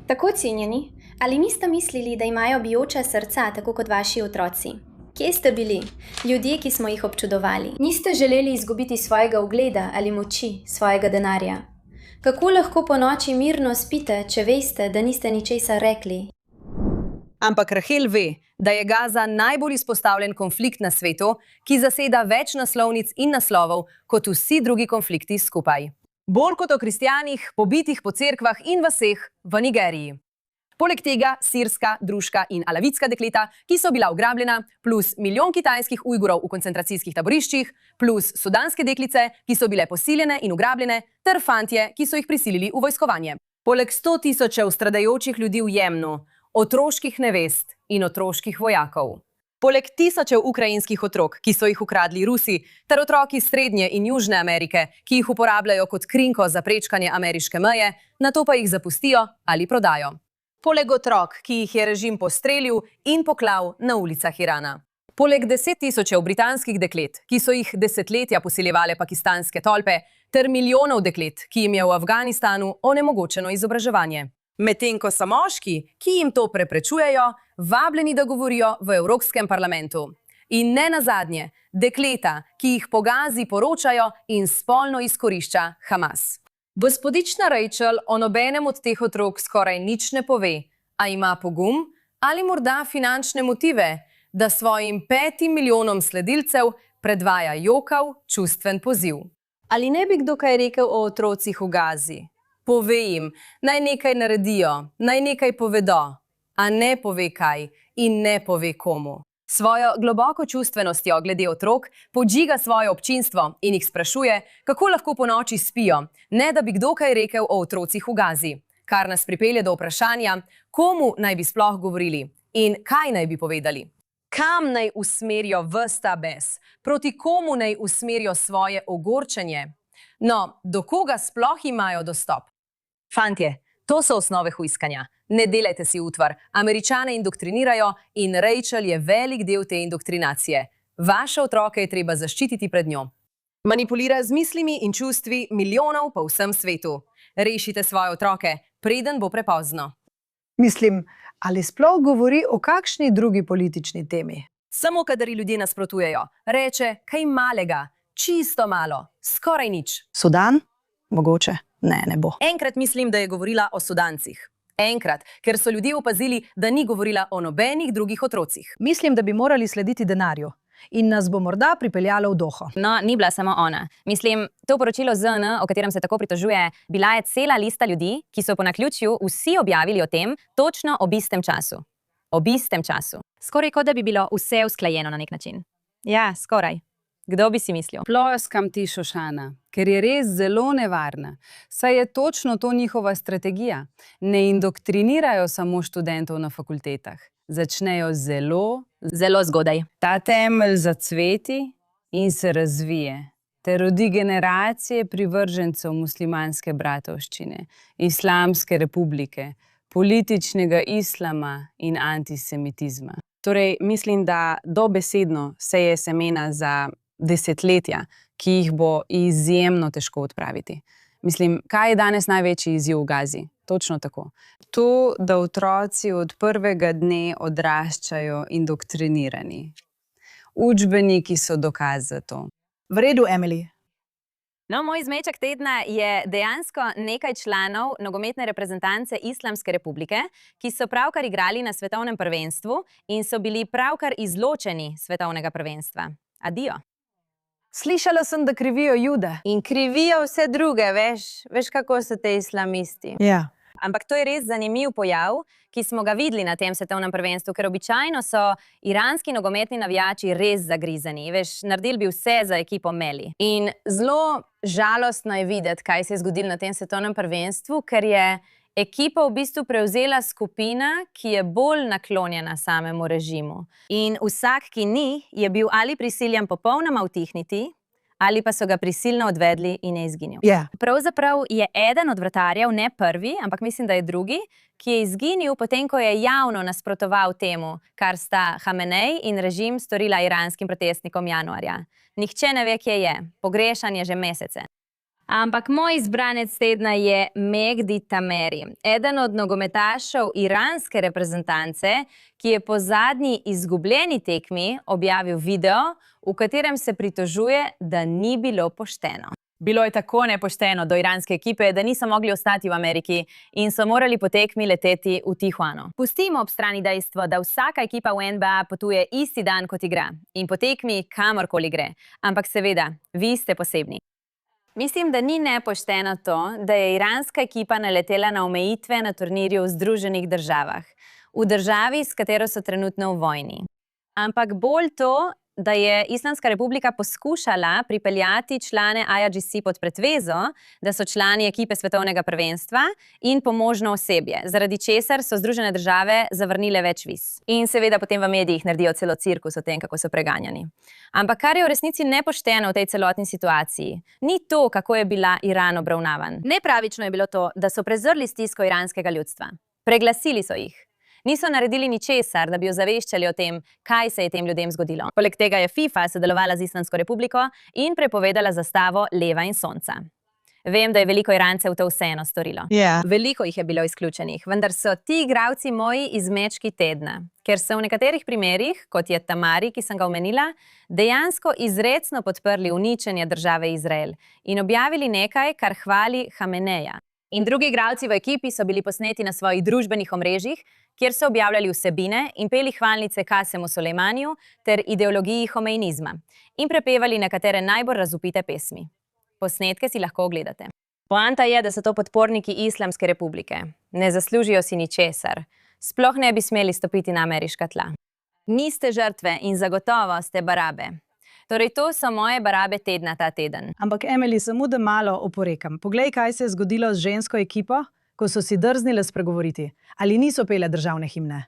Tako cenjeni? Ali niste mislili, da imajo bijoča srca, tako kot vaši otroci? Kje ste bili, ljudje, ki smo jih občudovali? Niste želeli izgubiti svojega ugleda ali moči, svojega denarja? Kako lahko po noči mirno spite, če veste, da niste ničesar rekli? Ampak Rahel ve, da je Gaza najbolj izpostavljen konflikt na svetu, ki zaseda več naslovnic in naslovov kot vsi drugi konflikti skupaj. Bolj kot o kristjanih, pobitih po cerkvah in vaseh v Nigeriji. Poleg tega sirska, druška in alavitska dekleta, ki so bila ugrabljena, plus 1 milijon kitajskih Ujgurov v koncentracijskih taboriščih, plus sudanske deklice, ki so bile posiljene in ugrabljene, ter fantje, ki so jih prisilili v vojskovanje. Poleg 100.000 stradajočih ljudi v Jemnu, otroških nevest in otroških vojakov. Poleg tisočev ukrajinskih otrok, ki so jih ukradli Rusi, ter otroki iz Srednje in Južne Amerike, ki jih uporabljajo kot krinko za prečkanje ameriške meje, nato pa jih zapustijo ali prodajo. Poleg otrok, ki jih je režim postrelil in poklal na ulicah Irana. Poleg 10.000 britanskih deklet, ki so jih desetletja posiljevale pakistanske tolpe, ter milijonov deklet, ki jim je v Afganistanu onemogočeno izobraževanje. Medtem ko so moški, ki jim to preprečujejo, vabljeni, da govorijo v Evropskem parlamentu. In ne nazadnje, dekleta, ki jih po Gazi poročajo in spolno izkorišča Hamas. Gospodična Rachel o nobenem od teh otrok skoraj nič ne pove, a ima pogum ali morda finančne motive, da svojim 5 milijonom sledilcev predvaja jokav, čustven poziv. Ali ne bi kdo kaj rekel o otrocih v Gazi? Pove jim, naj nekaj naredijo, naj nekaj povedo, a ne pove kaj in ne pove komu. Svojo globoko čustvenostjo glede otrok podžiga svoje občinstvo in jih sprašuje, kako lahko po noči spijo, ne da bi kdo kaj rekel o otrocih v Gazi, kar nas pripelje do vprašanja, komu naj bi sploh govorili in kaj naj bi povedali. Kam naj usmerijo ves ta bes, proti komu naj usmerijo svoje ogorčenje? No, do koga sploh imajo dostop? Fantje, to so osnove hujskanja. Ne delajte si utvar, Američane indoktrinirajo in Rachel je velik del te indoktrinacije. Vaše otroke je treba zaščititi pred njo. Manipulira z mislimi in čustvi milijonov po vsem svetu. Rešite svoje otroke, preden bo prepozno. Mislim, ali sploh govori o kakšni drugi politični temi? Samo kadar ljudje nasprotujejo, reče kaj malega, čisto malo, skoraj nič. Sudan? Mogoče. Ne bo. Enkrat mislim, da je govorila o Sudancih. Enkrat, ker so ljudje opazili, da ni govorila o nobenih drugih otrocih. Mislim, da bi morali slediti denarju in nas bo morda pripeljalo v Doho. No, ni bila samo ona. Mislim, to poročilo ZN, o katerem se tako pritožuje, bila je cela lista ljudi, ki so po naključju vsi objavili o tem točno ob istem času. Ob istem času. Skoraj kot da bi bilo vse usklajeno na nek način. Ja, skoraj. Kdo bi si mislil? Ploskam ti, Šošana, ker je res zelo nevarna. Saj je točno to njihova strategija. Ne indoktrinirajo samo študentov na fakultetah. Začnejo zelo zgodaj. Ta temelj zacveti in se razvije. Te rodi generacije privržencev muslimanske bratovščine, islamske republike, političnega islama in antisemitizma. Torej, mislim, da dobesedno seje semena za desetletja, ki jih bo izjemno težko odpraviti. Mislim, kaj je danes največji izziv v Gazi? Točno tako. To, da otroci od prvega dne odraščajo indoktrinirani. Učbeniki so dokaz za to. V redu, Emily. No, moj zmeček tedna je dejansko nekaj članov nogometne reprezentance Islamske republike, ki so pravkar igrali na svetovnem prvenstvu in so bili pravkar izločeni svetovnega prvenstva. Adijo. Slišala sem, da krivijo Jude. In krivijo vse druge, veš kako so te islamisti. Ja. Ampak to je res zanimiv pojav, ki smo ga videli na tem svetovnem prvenstvu, ker običajno so iranski nogometni navijači res zagrizeni. Veš, naredili bi vse za ekipo Meli. In zelo žalostno je videti, kaj se je zgodilo na tem svetovnem prvenstvu, ker je ekipa v bistvu prevzela skupina, ki je bolj naklonjena samemu režimu. In vsak, ki ni, je bil ali prisiljen popolnoma utihniti, ali pa so ga prisilno odvedli in je izginil. Yeah. Pravzaprav je eden od vratarjev, ne prvi, ampak mislim, da je drugi, ki je izginil potem, ko je javno nasprotoval temu, kar sta Hamenej in režim storila iranskim protestnikom januarja. Nihče ne ve, kje je. Pogrešan je že mesece. Ampak moj izbranec tedna je Mehdi Tameri, eden od nogometašev iranske reprezentance, ki je po zadnji izgubljeni tekmi objavil video, v katerem se pritožuje, da ni bilo pošteno. Bilo je tako nepošteno do iranske ekipe, da niso mogli ostati v Ameriki in so morali po tekmi leteti v Tijuano. Pustimo ob strani dejstvo, da vsaka ekipa v NBA potuje isti dan, kot igra in po tekmi kamorkoli gre. Ampak seveda, vi ste posebni. Mislim, da ni nepošteno to, da je iranska ekipa naletela na omejitve na turnirju v Združenih državah, v državi, s katero so trenutno v vojni. Ampak bolj to, da je Islamska republika poskušala pripeljati člane IRGC pod pretvezo, da so člani ekipe svetovnega prvenstva in pomožno osebje, zaradi česar so Združene države zavrnile več viz. In seveda potem v medijih naredijo celo cirkus o tem, kako so preganjani. Ampak kar je v resnici nepošteno v tej celotni situaciji, ni to, kako je bila Iran obravnavan. Nepravično je bilo to, da so prezrli stisko iranskega ljudstva. Preglasili so jih. Niso naredili ničesar, da bi ozaveščali o tem, kaj se je tem ljudem zgodilo. Poleg tega je FIFA sodelovala z Islamsko republiko in prepovedala zastavo leva in sonca. Vem, da je veliko Irancev to vseeno storilo. Yeah. Veliko jih je bilo izključenih, vendar so ti igralci moji izmečki tedna, ker so v nekaterih primerih, kot je Tamari, ki sem ga omenila, dejansko izrecno podprli uničenje države Izrael in objavili nekaj, kar hvali Hameneja. In drugi igralci v ekipi so bili posneti na svojih družbenih omrežjih, kjer so objavljali vsebine in peli hvalnice Kasemu Sulejmaniju ter ideologiji homeinizma in prepevali nekatere najbolj razvpite pesmi. Posnetke si lahko ogledate. Poanta je, da so to podporniki Islamske republike. Ne zaslužijo si ničesar. Sploh ne bi smeli stopiti na ameriška tla. Niste žrtve in zagotovo ste barabe. Torej, to so moje barabe tedna ta teden. Ampak, Emily, samo da malo oporekam. Poglej, kaj se je zgodilo z žensko ekipo, ko so si drznile spregovoriti. Ali niso pele državne himne?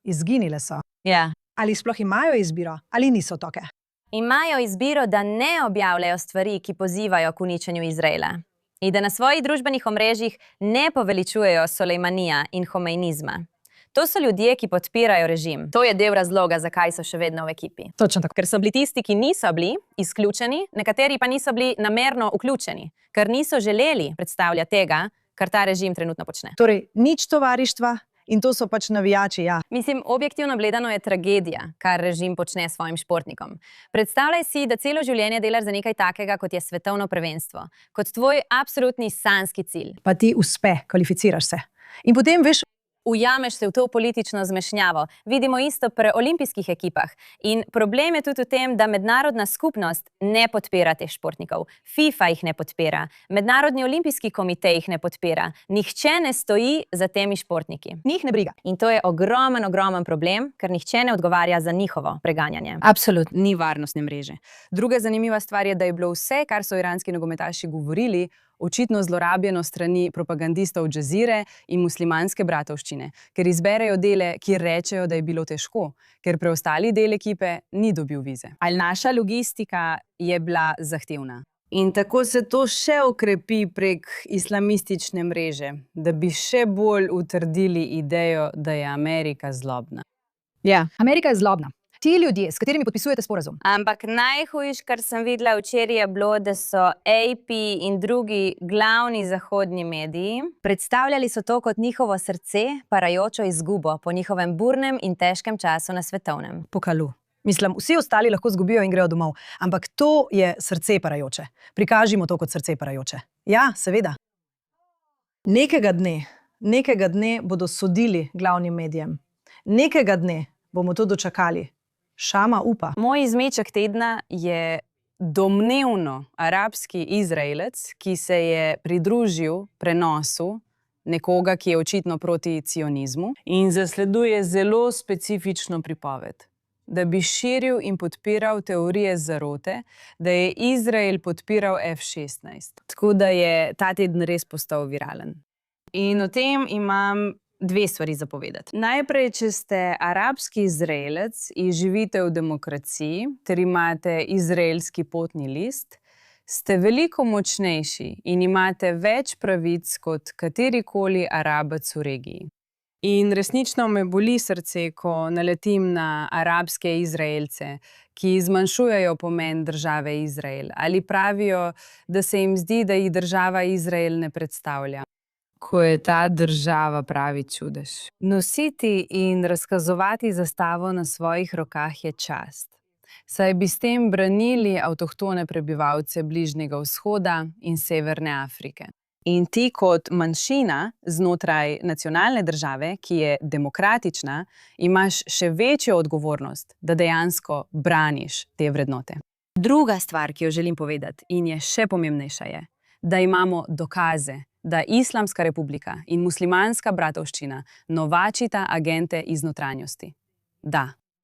Izginile so. Ja. Ali sploh imajo izbiro? Ali niso toke? Imajo izbiro, da ne objavljajo stvari, ki pozivajo k uničenju Izraela. In da na svojih družbenih omrežjih ne poveličujejo Sulejmanija in homeinizma. To so ljudje, ki podpirajo režim. To je del razloga, zakaj so še vedno v ekipi. Točno tako. Ker so bili tisti, ki niso bili izključeni, nekateri pa niso bili namerno vključeni, ker niso želeli predstavljati tega, kar ta režim trenutno počne. Torej, nič tovarištva in to so pač navijači, ja. Mislim, objektivno gledano je tragedija, kar režim počne s svojim športnikom. Predstavljaj si, da celo življenje delaš za nekaj takega, kot je svetovno prvenstvo, kot tvoj absolutni sanjski cilj. Pa ti uspe, kvalificiraš se. In potem, veš, ujameš se v to politično zmešnjavo. Vidimo isto pri olimpijskih ekipah. In problem je tudi v tem, da mednarodna skupnost ne podpira teh športnikov. FIFA jih ne podpira. Mednarodni olimpijski komitej jih ne podpira. Nihče ne stoji za temi športniki. Njih ne briga. In to je ogromen problem, ker nihče ne odgovarja za njihovo preganjanje. Absolutno, ni varnostne mreže. Druga zanimiva stvar je, da je bilo vse, kar so iranski nogometaši govorili, očitno zlorabljeno strani propagandistov Džazire in muslimanske bratovščine, ker izberejo dele, kjer rečejo, da je bilo težko, ker preostali del ekipe ni dobil vize. Ali naša logistika je bila zahtevna? In tako se to še okrepi prek islamistične mreže, da bi še bolj utrdili idejo, da je Amerika zlobna. Ja, Amerika je zlobna. Ti ljudje, s katerimi podpisujete sporazum. Ampak najhujš, kar sem videla včeraj, je bilo, da so AP in drugi glavni zahodni mediji predstavljali so to kot njihovo srce, parajočo izgubo po njihovem burnem in težkem času na svetovnem. Pokalu. Mislim, vsi ostali lahko zgubijo in grejo domov, ampak to je srce parajoče. Prikažimo to kot srce parajoče. Ja, seveda. Nekega dne bodo sodili glavnim medijem. Nekega dne bomo to dočakali. Šama upa. Moj izmeček tedna je domnevno arabski Izraelec, ki se je pridružil prenosu nekoga, ki je očitno proti cionizmu in zasleduje zelo specifično pripoved, da bi širil in podpiral teorije zarote, da je Izrael podpiral F-16. Tako da je ta teden res postal viralen. In o tem imam dve stvari za povedati. Najprej, če ste arabski Izraelec in živite v demokraciji, ter imate izraelski potni list, ste veliko močnejši in imate več pravic kot katerikoli Arabec v regiji. In resnično me boli srce, ko naletim na arabske Izraelce, ki zmanjšujejo pomen države Izrael ali pravijo, da se jim zdi, da jih država Izrael ne predstavlja. Ko je ta država pravi čudež. Nositi in razkazovati zastavo na svojih rokah je čast, saj bi s tem branili avtohtone prebivalce Bližnjega vzhoda in Severne Afrike. In ti kot manjšina znotraj nacionalne države, ki je demokratična, imaš še večjo odgovornost, da dejansko braniš te vrednote. Druga stvar, ki jo želim povedati, in je še pomembnejša je, da imamo dokaze, da Islamska republika in muslimanska bratovščina novačita agente iz notranjosti.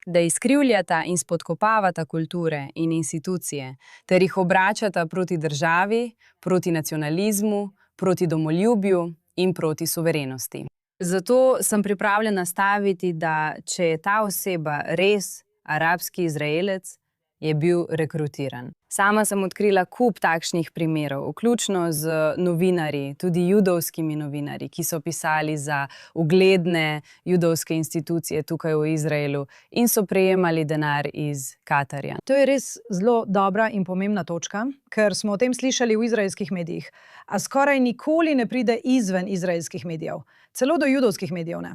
Da izkrivljata in spodkopavata kulture in institucije, ter jih obračata proti državi, proti nacionalizmu, proti domoljubju in proti suverenosti. Zato sem pripravljena staviti, da če je ta oseba res arabski Izraelec, je bil rekrutiran. Sama sem odkrila kup takšnih primerov, vključno z novinarji, tudi judovskimi novinarji, ki so pisali za ugledne judovske institucije tukaj v Izraelu in so prejemali denar iz Katarja. To je res zelo dobra in pomembna točka, ker smo o tem slišali v izraelskih medijih, a skoraj nikoli ne pride izven izraelskih medijev, celo do judovskih medijev ne.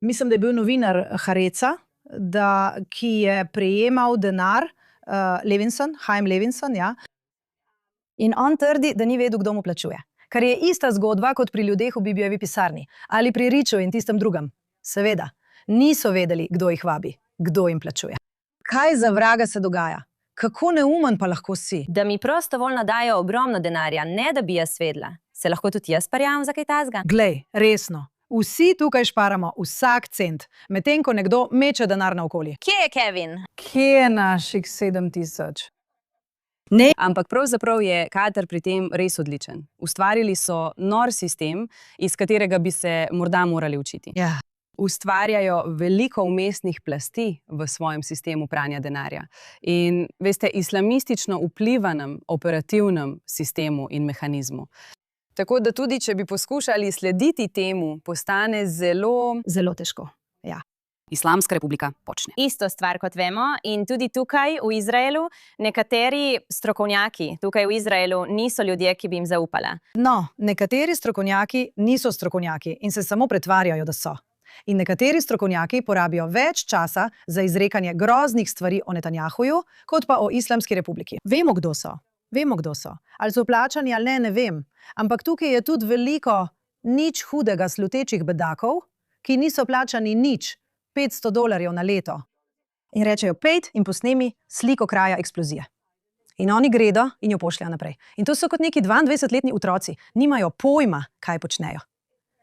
Mislim, da je bil novinar Hareca, ki je prejemal denar, Chaim Levinson, ja. In on trdi, da ni vedel, kdo mu plačuje. Kar je ista zgodba kot pri ljudeh v Bibijevi pisarni ali pri Riču in tistem drugem. Seveda, niso vedeli, kdo jih vabi, kdo jim plačuje. Kaj za vraga se dogaja? Kako neumen pa lahko si? Da mi prostovoljno dajo ogromno denarja, ne da bi jaz vedela. Se lahko tudi jaz parjam za kaj tazga? Glej, resno. Vsi tukaj šparamo vsak cent, medtem ko nekdo meče denar naokoli. Kje je Kevin? Kje je naših 7000? Ne. Ampak pravzaprav je Katar pri tem res odličen. Ustvarili so nor sistem, iz katerega bi se morda morali učiti. Ja. Ustvarjajo veliko vmesnih plasti v svojem sistemu pranja denarja. In veste, islamistično vplivanem operativnem sistemu in mehanizmu. Tako da tudi, če bi poskušali slediti temu, postane zelo težko. Ja. Islamska republika počne. Isto stvar, kot vemo, in tudi tukaj v Izraelu nekateri strokovnjaki tukaj v Izraelu niso ljudje, ki bi jim zaupala. No, nekateri strokovnjaki niso strokovnjaki in se samo pretvarjajo, da so. In nekateri strokovnjaki porabijo več časa za izrekanje groznih stvari o Netanjahuju, kot pa o Islamski republiki. Vemo, kdo so. Ali so plačani ali ne vem. Ampak tukaj je tudi veliko nič hudega slutečih bedakov, ki niso plačani nič, $500 na leto. In rečejo, pejt in posnemi sliko kraja eksplozije. In oni gredo in jo pošljajo naprej. In to so kot neki 22-letni otroci. Nimajo pojma, kaj počnejo.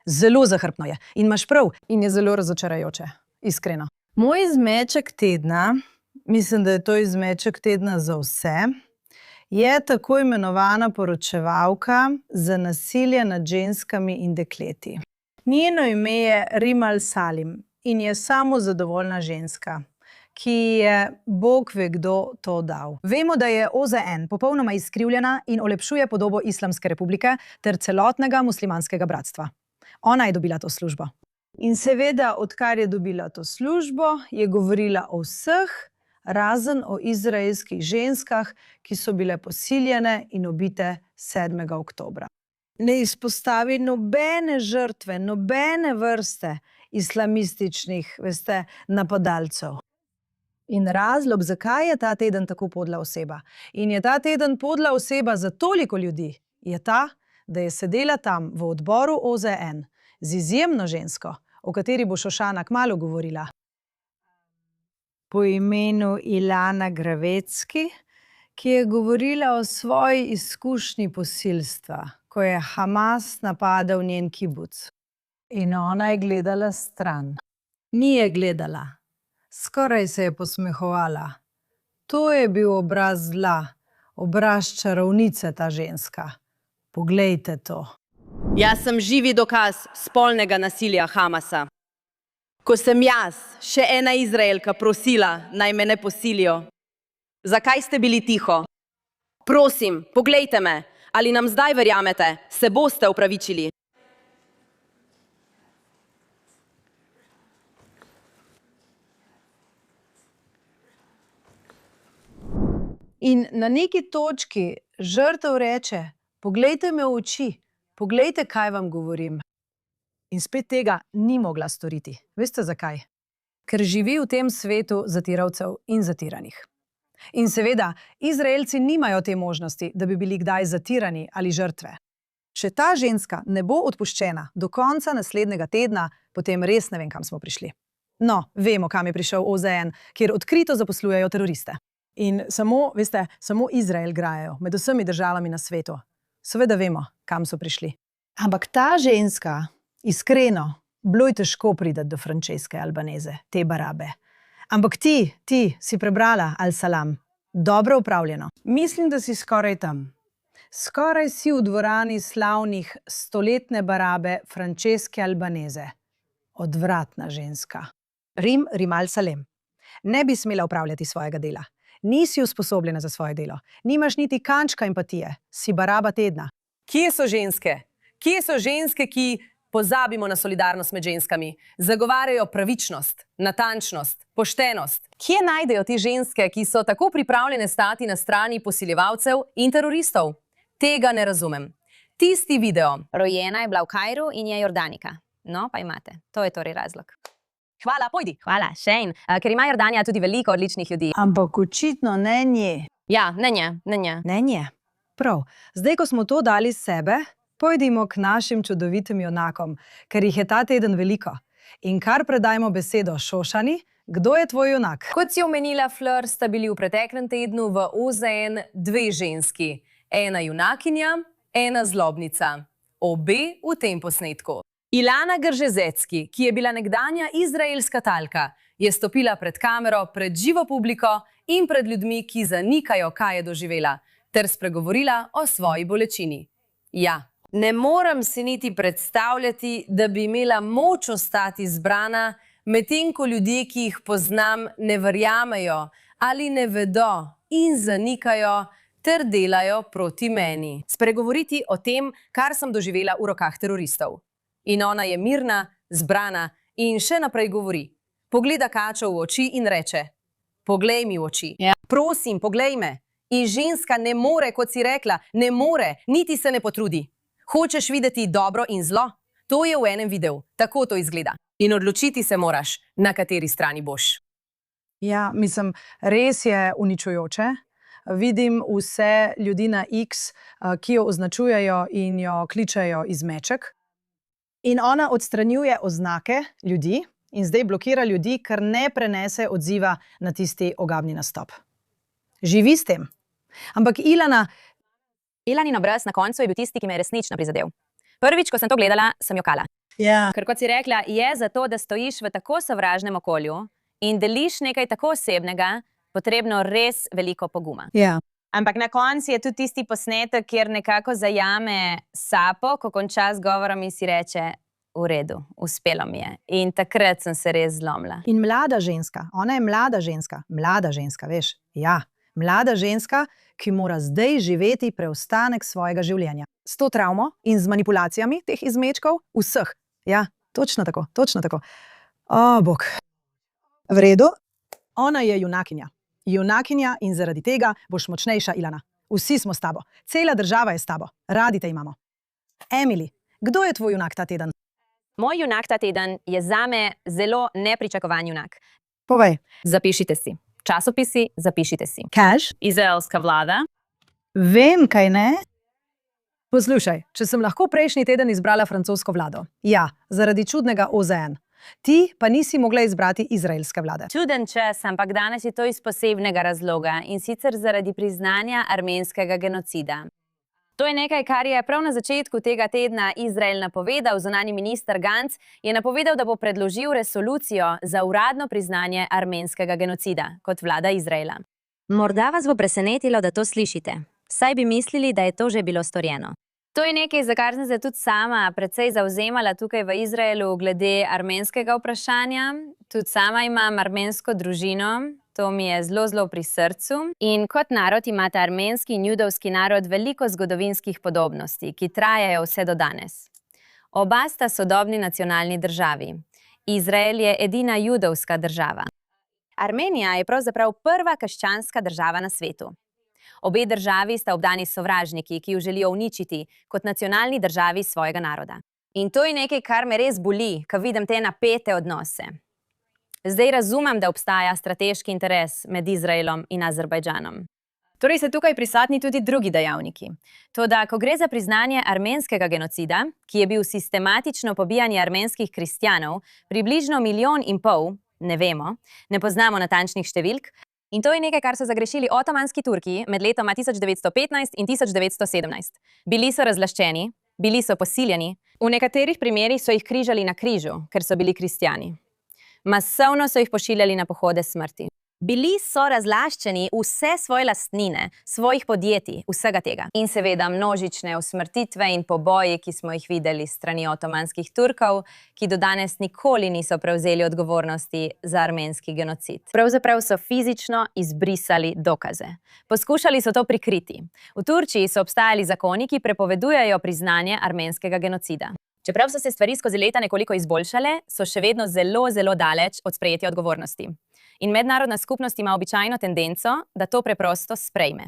Zelo zahrbno je. In imaš prav. In je zelo razočarajoče. Iskreno. Moj izmeček tedna, mislim, da je to izmeček tedna za vse, je tako imenovana poročevalka za nasilje nad ženskami in dekleti. Njeno ime je Rimal Salim in je samozadovoljna ženska, ki je Bog ve kdo to dal. Vemo, da je OZN popolnoma izkrivljena in olepšuje podobo Islamske republike ter celotnega muslimanskega bratstva. Ona je dobila to službo. In seveda, odkar je dobila to službo, je govorila o vseh, razen o izraelskih ženskah, ki so bile posiljene in ubite 7. oktobra. Ne izpostavi nobene žrtve, nobene vrste islamističnih, napadalcev. In razlog, zakaj je ta teden tako podla oseba, in je ta teden podla oseba za toliko ljudi, je ta, da je sedela tam v odboru OZN z izjemno žensko, o kateri bo Šošana kmalu govorila. Po imenu Ilana Gravecki, ki je govorila o svoji izkušnji posilstva, ko je Hamas napadel njen kibuc. In ona je gledala stran. Ni je gledala. Skoraj se je posmehovala. To je bil obraz zla, obraz čarovnice ta ženska. Poglejte to. Jaz sem živi dokaz spolnega nasilja Hamasa. Ko sem jaz, še ena Izraelka, prosila, naj me ne posilijo. Zakaj ste bili tiho? Prosim, poglejte me, ali nam zdaj verjamete, se boste opravičili. In na neki točki žrtev reče, poglejte me v oči, poglejte, kaj vam govorim. In spet tega ni mogla storiti. Veste zakaj? Ker živi v tem svetu zatiravcev in zatiranih. In seveda, Izraelci nimajo te možnosti, da bi bili kdaj zatirani ali žrtve. Če ta ženska ne bo odpuščena do konca naslednjega tedna, potem res ne vem, kam smo prišli. No, vemo, kam je prišel OZN, kjer odkrito zaposlujejo teroriste. In samo Izrael grajajo med vsemi državami na svetu. Seveda vemo, kam so prišli. Ampak ta ženska, iskreno, bilo je težko priti do Francesche Albanese, te Barabe. Ampak ti si prebrala Al-Salam. Dobro upravljeno. Mislim, da si skoraj tam. Skoraj si v dvorani slavnih stoletne Barabe Francesche Albanese. Odvratna ženska. Rimal Salem. Ne bi smela upravljati svojega dela. Nisi usposobljena za svoje delo. Nimaš niti kančka empatije. Si Baraba tedna. Kje so ženske? Kje so ženske, ki pozabimo na solidarnost med ženskami? Zagovarjajo pravičnost, natančnost, poštenost. Kje najdejo te ženske, ki so tako pripravljene stati na strani posiljevalcev in teroristov? Tega ne razumem. Tisti video. Rojena je bila v Kairu in je Jordanika. No, pa imate. To je torej razlog. Hvala, pojdi. Hvala, Shane. Ker ima Jordanija tudi veliko odličnih ljudi. Ampak očitno ne nje. Ja, ne nje. Ne nje. Prav. Zdaj, ko smo to dali z sebe, pojdimo k našim čudovitim junakom, ker jih je ta teden veliko. In kar predajmo besedo Šošani, kdo je tvoj junak? Kot si omenila, Fleur, sta bili v preteklem tednu v OZN dve ženski. Ena junakinja, ena zlobnica. Obe v tem posnetku. Ilana Gržezecki, ki je bila nekdanja izraelska talka, je stopila pred kamero, pred živo publiko in pred ljudmi, ki zanikajo, kaj je doživela, ter spregovorila o svoji bolečini. Ja, ne morem si niti predstavljati, da bi imela moč ostati zbrana, medtem ko ljudje, ki jih poznam, ne verjamejo ali ne vedo in zanikajo ter delajo proti meni. Spregovoriti o tem, kar sem doživela v rokah teroristov. In ona je mirna, zbrana in še naprej govori. Pogleda Kačo v oči in reče, poglej mi v oči. Prosim, poglej me. In ženska ne more, kot si rekla, ne more, niti se ne potrudi. Hočeš videti dobro in zlo? To je v enem videu, tako to izgleda. In odločiti se moraš, na kateri strani boš. Ja, mislim, res je uničujoče. Vidim vse ljudi na X, ki jo označujejo in jo kličejo iz meček. In ona odstranjuje oznake ljudi in zdaj blokira ljudi, ker ne prenese odziva na tisti ogabni nastop. Živi s tem. Ampak Ilanin obraz na koncu je bil tisti, ki me je resnično prizadel. Prvič, ko sem to gledala, sem jokala. Ja. Ker kot si rekla, je zato, da stojiš v tako sovražnem okolju in deliš nekaj tako osebnega, potrebno res veliko poguma. Ja. Ampak na koncu je tudi tisti posnetek, kjer nekako zajame sapo, ko konča z govorom in si reče, V redu, uspelo mi je. In takrat sem se res zlomila. In mlada ženska, ona je mlada ženska, veš? Ja, mlada ženska, ki mora zdaj živeti preostanek svojega življenja. S to travmo in z manipulacijami teh izmečkov vseh. Ja, točno tako, točno tako. O, bog. V redu, ona je junakinja. Junakinja in zaradi tega boš močnejša, Ilana. Vsi smo s tabo. Cela država je s tabo. Radi te imamo. Emily, kdo je tvoj junak ta teden? Moj junak ta teden je zame zelo nepričakovan junak. Povej. Zapišite si. Časopisi, zapišite si. Kaž? Izraelska vlada. Vem, kaj ne? Poslušaj, če sem lahko prejšnji teden izbrala francosko vlado. Ja, zaradi čudnega OZN. Ti pa nisi mogla izbrati izraelske vlade. Čuden čas, ampak danes je to iz posebnega razloga in sicer zaradi priznanja armenskega genocida. To je nekaj, kar je prav na začetku tega tedna Izrael napovedal. Zunanji minister Gantz je napovedal, da bo predložil resolucijo za uradno priznanje armenskega genocida kot vlada Izraela. Morda vas bo presenetilo, da to slišite. Saj bi mislili, da je to že bilo storjeno. To je nekaj, za kar sem se tudi sama precej zavzemala tukaj v Izraelu glede armenskega vprašanja. Tudi sama imam armensko družino, to mi je zelo pri srcu. In kot narod imata armenski in judovski narod veliko zgodovinskih podobnosti, ki trajajo vse do danes. Oba sta sodobni nacionalni državi. Izrael je edina judovska država. Armenija je pravzaprav prva krščanska država na svetu. Obe državi sta obdani sovražniki, ki ju želijo uničiti kot nacionalni državi svojega naroda. In to je nekaj, kar me res boli, ko vidim te napete odnose. Zdaj razumem, da obstaja strateški interes med Izraelom in Azerbajdžanom. Torej so tukaj prisotni tudi drugi dejavniki. Toda, ko gre za priznanje armenskega genocida, ki je bil sistematično pobijanje armenskih kristjanov, približno 1,5 milijona, ne vemo, ne poznamo natančnih številk, in to je nekaj, kar so zagrešili otomanski Turki med letoma 1915 in 1917. Bili so razlaščeni, bili so posiljeni, v nekaterih primerih so jih križali na križu, ker so bili kristjani. Masovno so jih pošiljali na pohode smrti. Bili so razlaščeni vse svoje lastnine, svojih podjetij, vsega tega. In seveda množične usmrtitve in poboji, ki smo jih videli strani otomanskih Turkov, ki do danes nikoli niso prevzeli odgovornosti za armenski genocid. Pravzaprav so fizično izbrisali dokaze. Poskušali so to prikriti. V Turčiji so obstajali zakoni, ki prepovedujejo priznanje armenskega genocida. Čeprav so se stvari skozi leta nekoliko izboljšale, so še vedno zelo daleč od sprejetja odgovornosti. In mednarodna skupnost ima običajno tendenco, da to preprosto sprejme.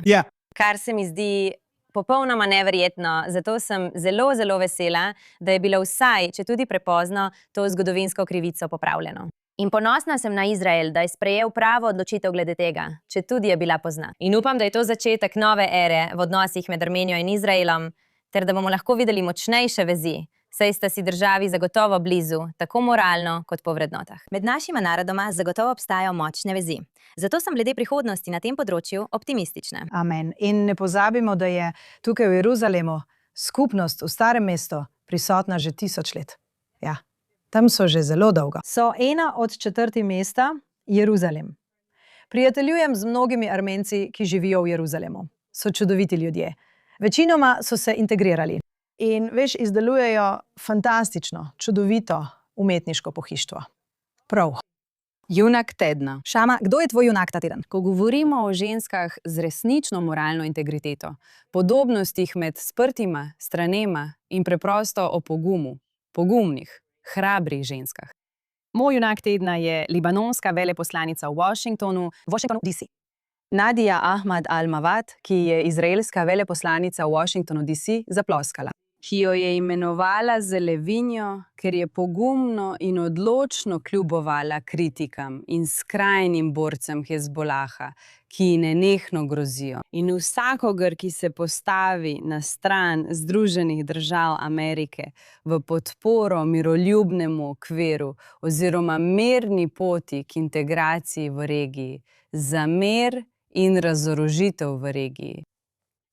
Kar se mi zdi popolnoma neverjetno, zato sem zelo vesela, da je bilo vsaj, če tudi prepozno, to zgodovinsko krivico popravljeno. In ponosna sem na Izrael, da je sprejel pravo odločitev glede tega, če tudi je bila pozna. In upam, da je to začetek nove ere v odnosih med Armenijo in Izraelom, ter da bomo lahko videli močnejše vezi, saj sta si državi zagotovo blizu, tako moralno kot po vrednotah. Med našima narodoma zagotovo obstajajo močne vezi. Zato sem glede prihodnosti na tem področju optimistična. Amen. In ne pozabimo, da je tukaj v Jeruzalemu skupnost v starem mestu prisotna že 1000 let. Ja, tam so že zelo dolgo. So ena od 4 mesta Jeruzalem. Prijateljujem z mnogimi Armenci, ki živijo v Jeruzalemu. So čudoviti ljudje. Večinoma so se integrirali. In veš, izdelujejo fantastično, čudovito umetniško pohištvo. Prav. Junak tedna. Šama, kdo je tvoj junak ta teden? Ko govorimo o ženskah z resnično moralno integriteto, podobnostih med sprtima stranema in preprosto o pogumu, pogumnih, hrabrih ženskah. Moj junak tedna je libanonska veleposlanica v Washingtonu DC. Nadia Ahmad Al-Mawad, ki je izraelska veleposlanica v Washingtonu DC, zaploskala. Ki jo je imenovala za levinjo, ker je pogumno in odločno kljubovala kritikam in skrajnim borcem Hezbolaha, ki nenehno grozijo. In vsakogar, ki se postavi na stran Združenih držav Amerike v podporo miroljubnemu okviru oziroma mirni poti k integraciji v regiji, za mir in razorožitev v regiji.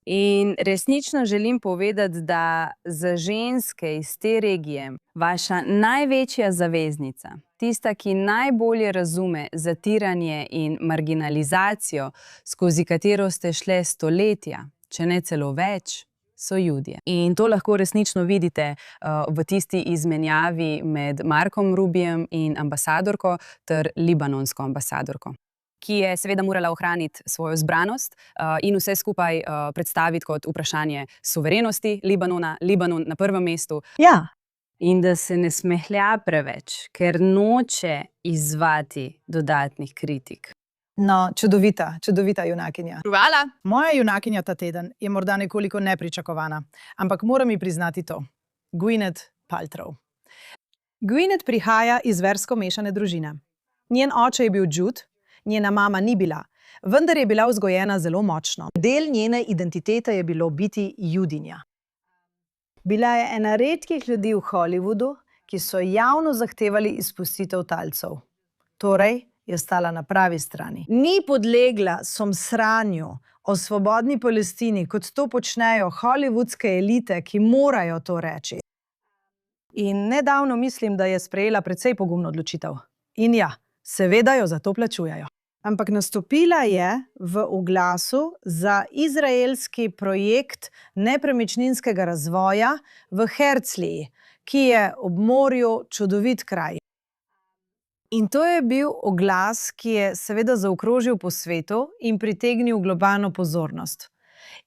In resnično želim povedati, da za ženske iz te regije vaša največja zaveznica, tista, ki najbolje razume zatiranje in marginalizacijo, skozi katero ste šle stoletja, če ne celo več, so Judje. In to lahko resnično vidite v tisti izmenjavi med Markom Rubijem in ambasadorko ter libanonsko ambasadorko, ki je seveda morala ohraniti svojo zbranost in vse skupaj predstaviti kot vprašanje suverenosti Libanona, Libanon na prvem mestu. Ja. In da se ne smehlja preveč, ker noče izzvati dodatnih kritik. No, čudovita junakinja. Hvala. Moja junakinja ta teden je morda nekoliko nepričakovana, ampak moram ji priznati to. Gwyneth Paltrow. Gwyneth prihaja iz versko mešane družine. Njen oče je bil Jud, njena mama ni bila, vendar je bila vzgojena zelo močno. Del njene identitete je bilo biti Judinja. Bila je ena redkih ljudi v Hollywoodu, ki so javno zahtevali izpustitev talcev. Torej, je stala na pravi strani. Ni podlegla somsranju o svobodni Palestini, kot to počnejo hollywoodske elite, ki morajo to reči. In nedavno mislim, da je sprejela precej pogumno odločitev. In ja, seveda jo za to plačujejo. Ampak nastopila je v oglasu za izraelski projekt nepremičninskega razvoja v Herzliji, ki je ob morju čudovit kraj. In to je bil oglas, ki je seveda zaokrožil po svetu in pritegnil globalno pozornost.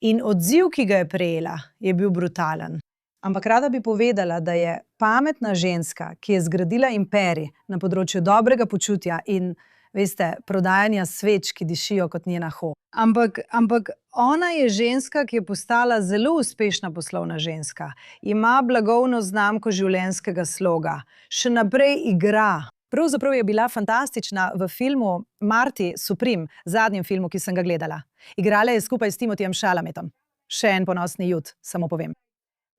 In odziv, ki ga je prejela, je bil brutalen. Ampak rada bi povedala, da je pametna ženska, ki je zgradila imperij na področju dobrega počutja in, veste, prodajanja sveč, ki dišijo kot njena ho. Ampak ona je ženska, ki je postala zelo uspešna poslovna ženska. Ima blagovno znamko življenjskega sloga. Še naprej igra. Pravzaprav je bila fantastična v filmu Marty Supreme, zadnjem filmu, ki sem ga gledala. Igrala je skupaj s Timothejem Chalametom. Še en ponosni Jud, samo povem.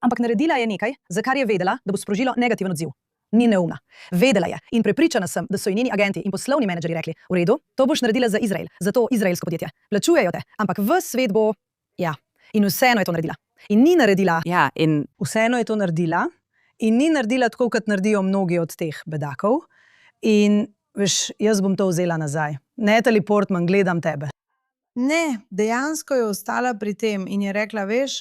Ampak naredila je nekaj, za kar je vedela, da bo sprožilo negativen odziv. Ni neumna. Vedela je in prepričana sem, da so ji njeni agenti in poslovni menedžerji rekli: v redu, to boš naredila za Izrael, za to izraelsko podjetje. Plačujejo te, ampak ves svet bo... Ja, in vseeno je to naredila. In ni naredila... Ja, in... Vseeno je to naredila in ni naredila tako, kot naredijo mnogi od teh bedakov. In, veš, jaz bom to vzela nazaj. Natalie Portman, gledam tebe. Ne, dejansko je ostala pri tem in je rekla, veš,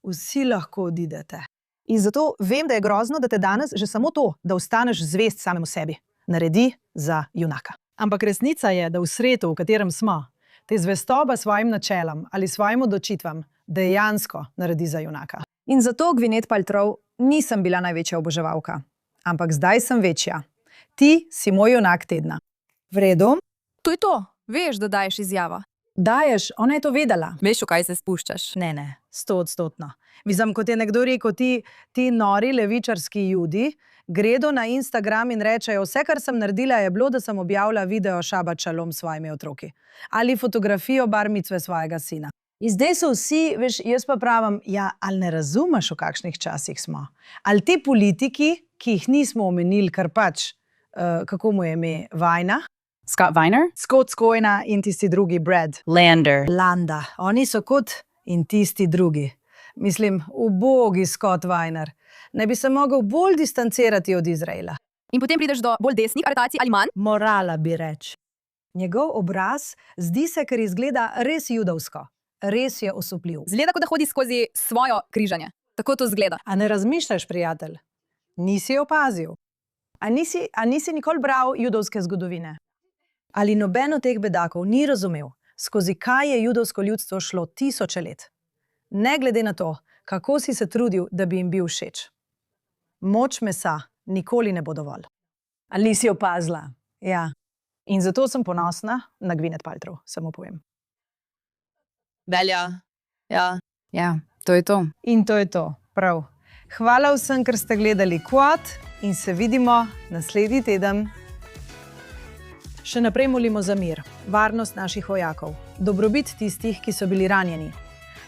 vsi lahko odidete. In zato vem, da je grozno, da te danes že samo to, da ostaneš zvest samemu sebi, naredi za junaka. Ampak resnica je, da v svetu, v katerem smo, te zvestoba svojim načelom ali svojim odločitvam dejansko naredi za junaka. In zato, Gwyneth Paltrow, nisem bila največja oboževalka. Ampak zdaj sem večja. Ti si moj junak tedna. V redu? To je to. Veš, da daješ izjavo. Daješ, ona je to vedela. Veš, v kaj se spuščaš. Ne, 100%. Mislim, kot je nekdo rekel, ti nori levičarski Judi gredo na Instagram in rečejo, vse, kar sem naredila, je bilo, da sem objavila video Šabat šalom s svojimi otroki. Ali fotografijo bar micve svojega sina. In zdaj so vsi, veš, jaz pa pravim, ja, ali ne razumeš, v kakšnih časih smo? Ali te politiki, ki jih nismo omenili, kar pač, kako mu je ime, Vajna? Scott Weiner? Scott Skojna in tisti drugi, Brad. Landa. Oni so kot in tisti drugi. Mislim, ubogi Scott Weiner. Ne bi se mogel bolj distancirati od Izraela. In potem prideš do bolj desnih aretacij ali manj? Morala bi reči. Njegov obraz zdi se, ker izgleda res judovsko. Res je osupljiv. Zgleda, kot da hodi skozi svojo križanje. Tako to zgleda. A ne razmišljaš, prijatelj? Nisi opazil? A nisi nikoli bral judovske zgodovine? Ali noben od teh bedakov ni razumel, skozi kaj je judovsko ljudstvo šlo tisoče let? Ne glede na to, kako si se trudil, da bi jim bil všeč. Moč mesa nikoli ne bo dovolj. Ali nisi opazila? Ja. In zato sem ponosna na Gwyneth Paltrow, samo povem. Velja. Ja, to je to. In to je to, prav. Hvala vsem, ker ste gledali Quad in se vidimo naslednji teden. Še naprej molimo za mir, varnost naših vojakov, dobrobit tistih, ki so bili ranjeni,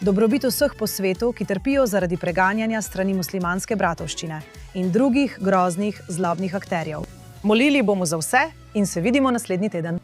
dobrobit vseh po svetu, ki trpijo zaradi preganjanja strani muslimanske bratovščine in drugih groznih, zlobnih akterjev. Molili bomo za vse in se vidimo naslednji teden.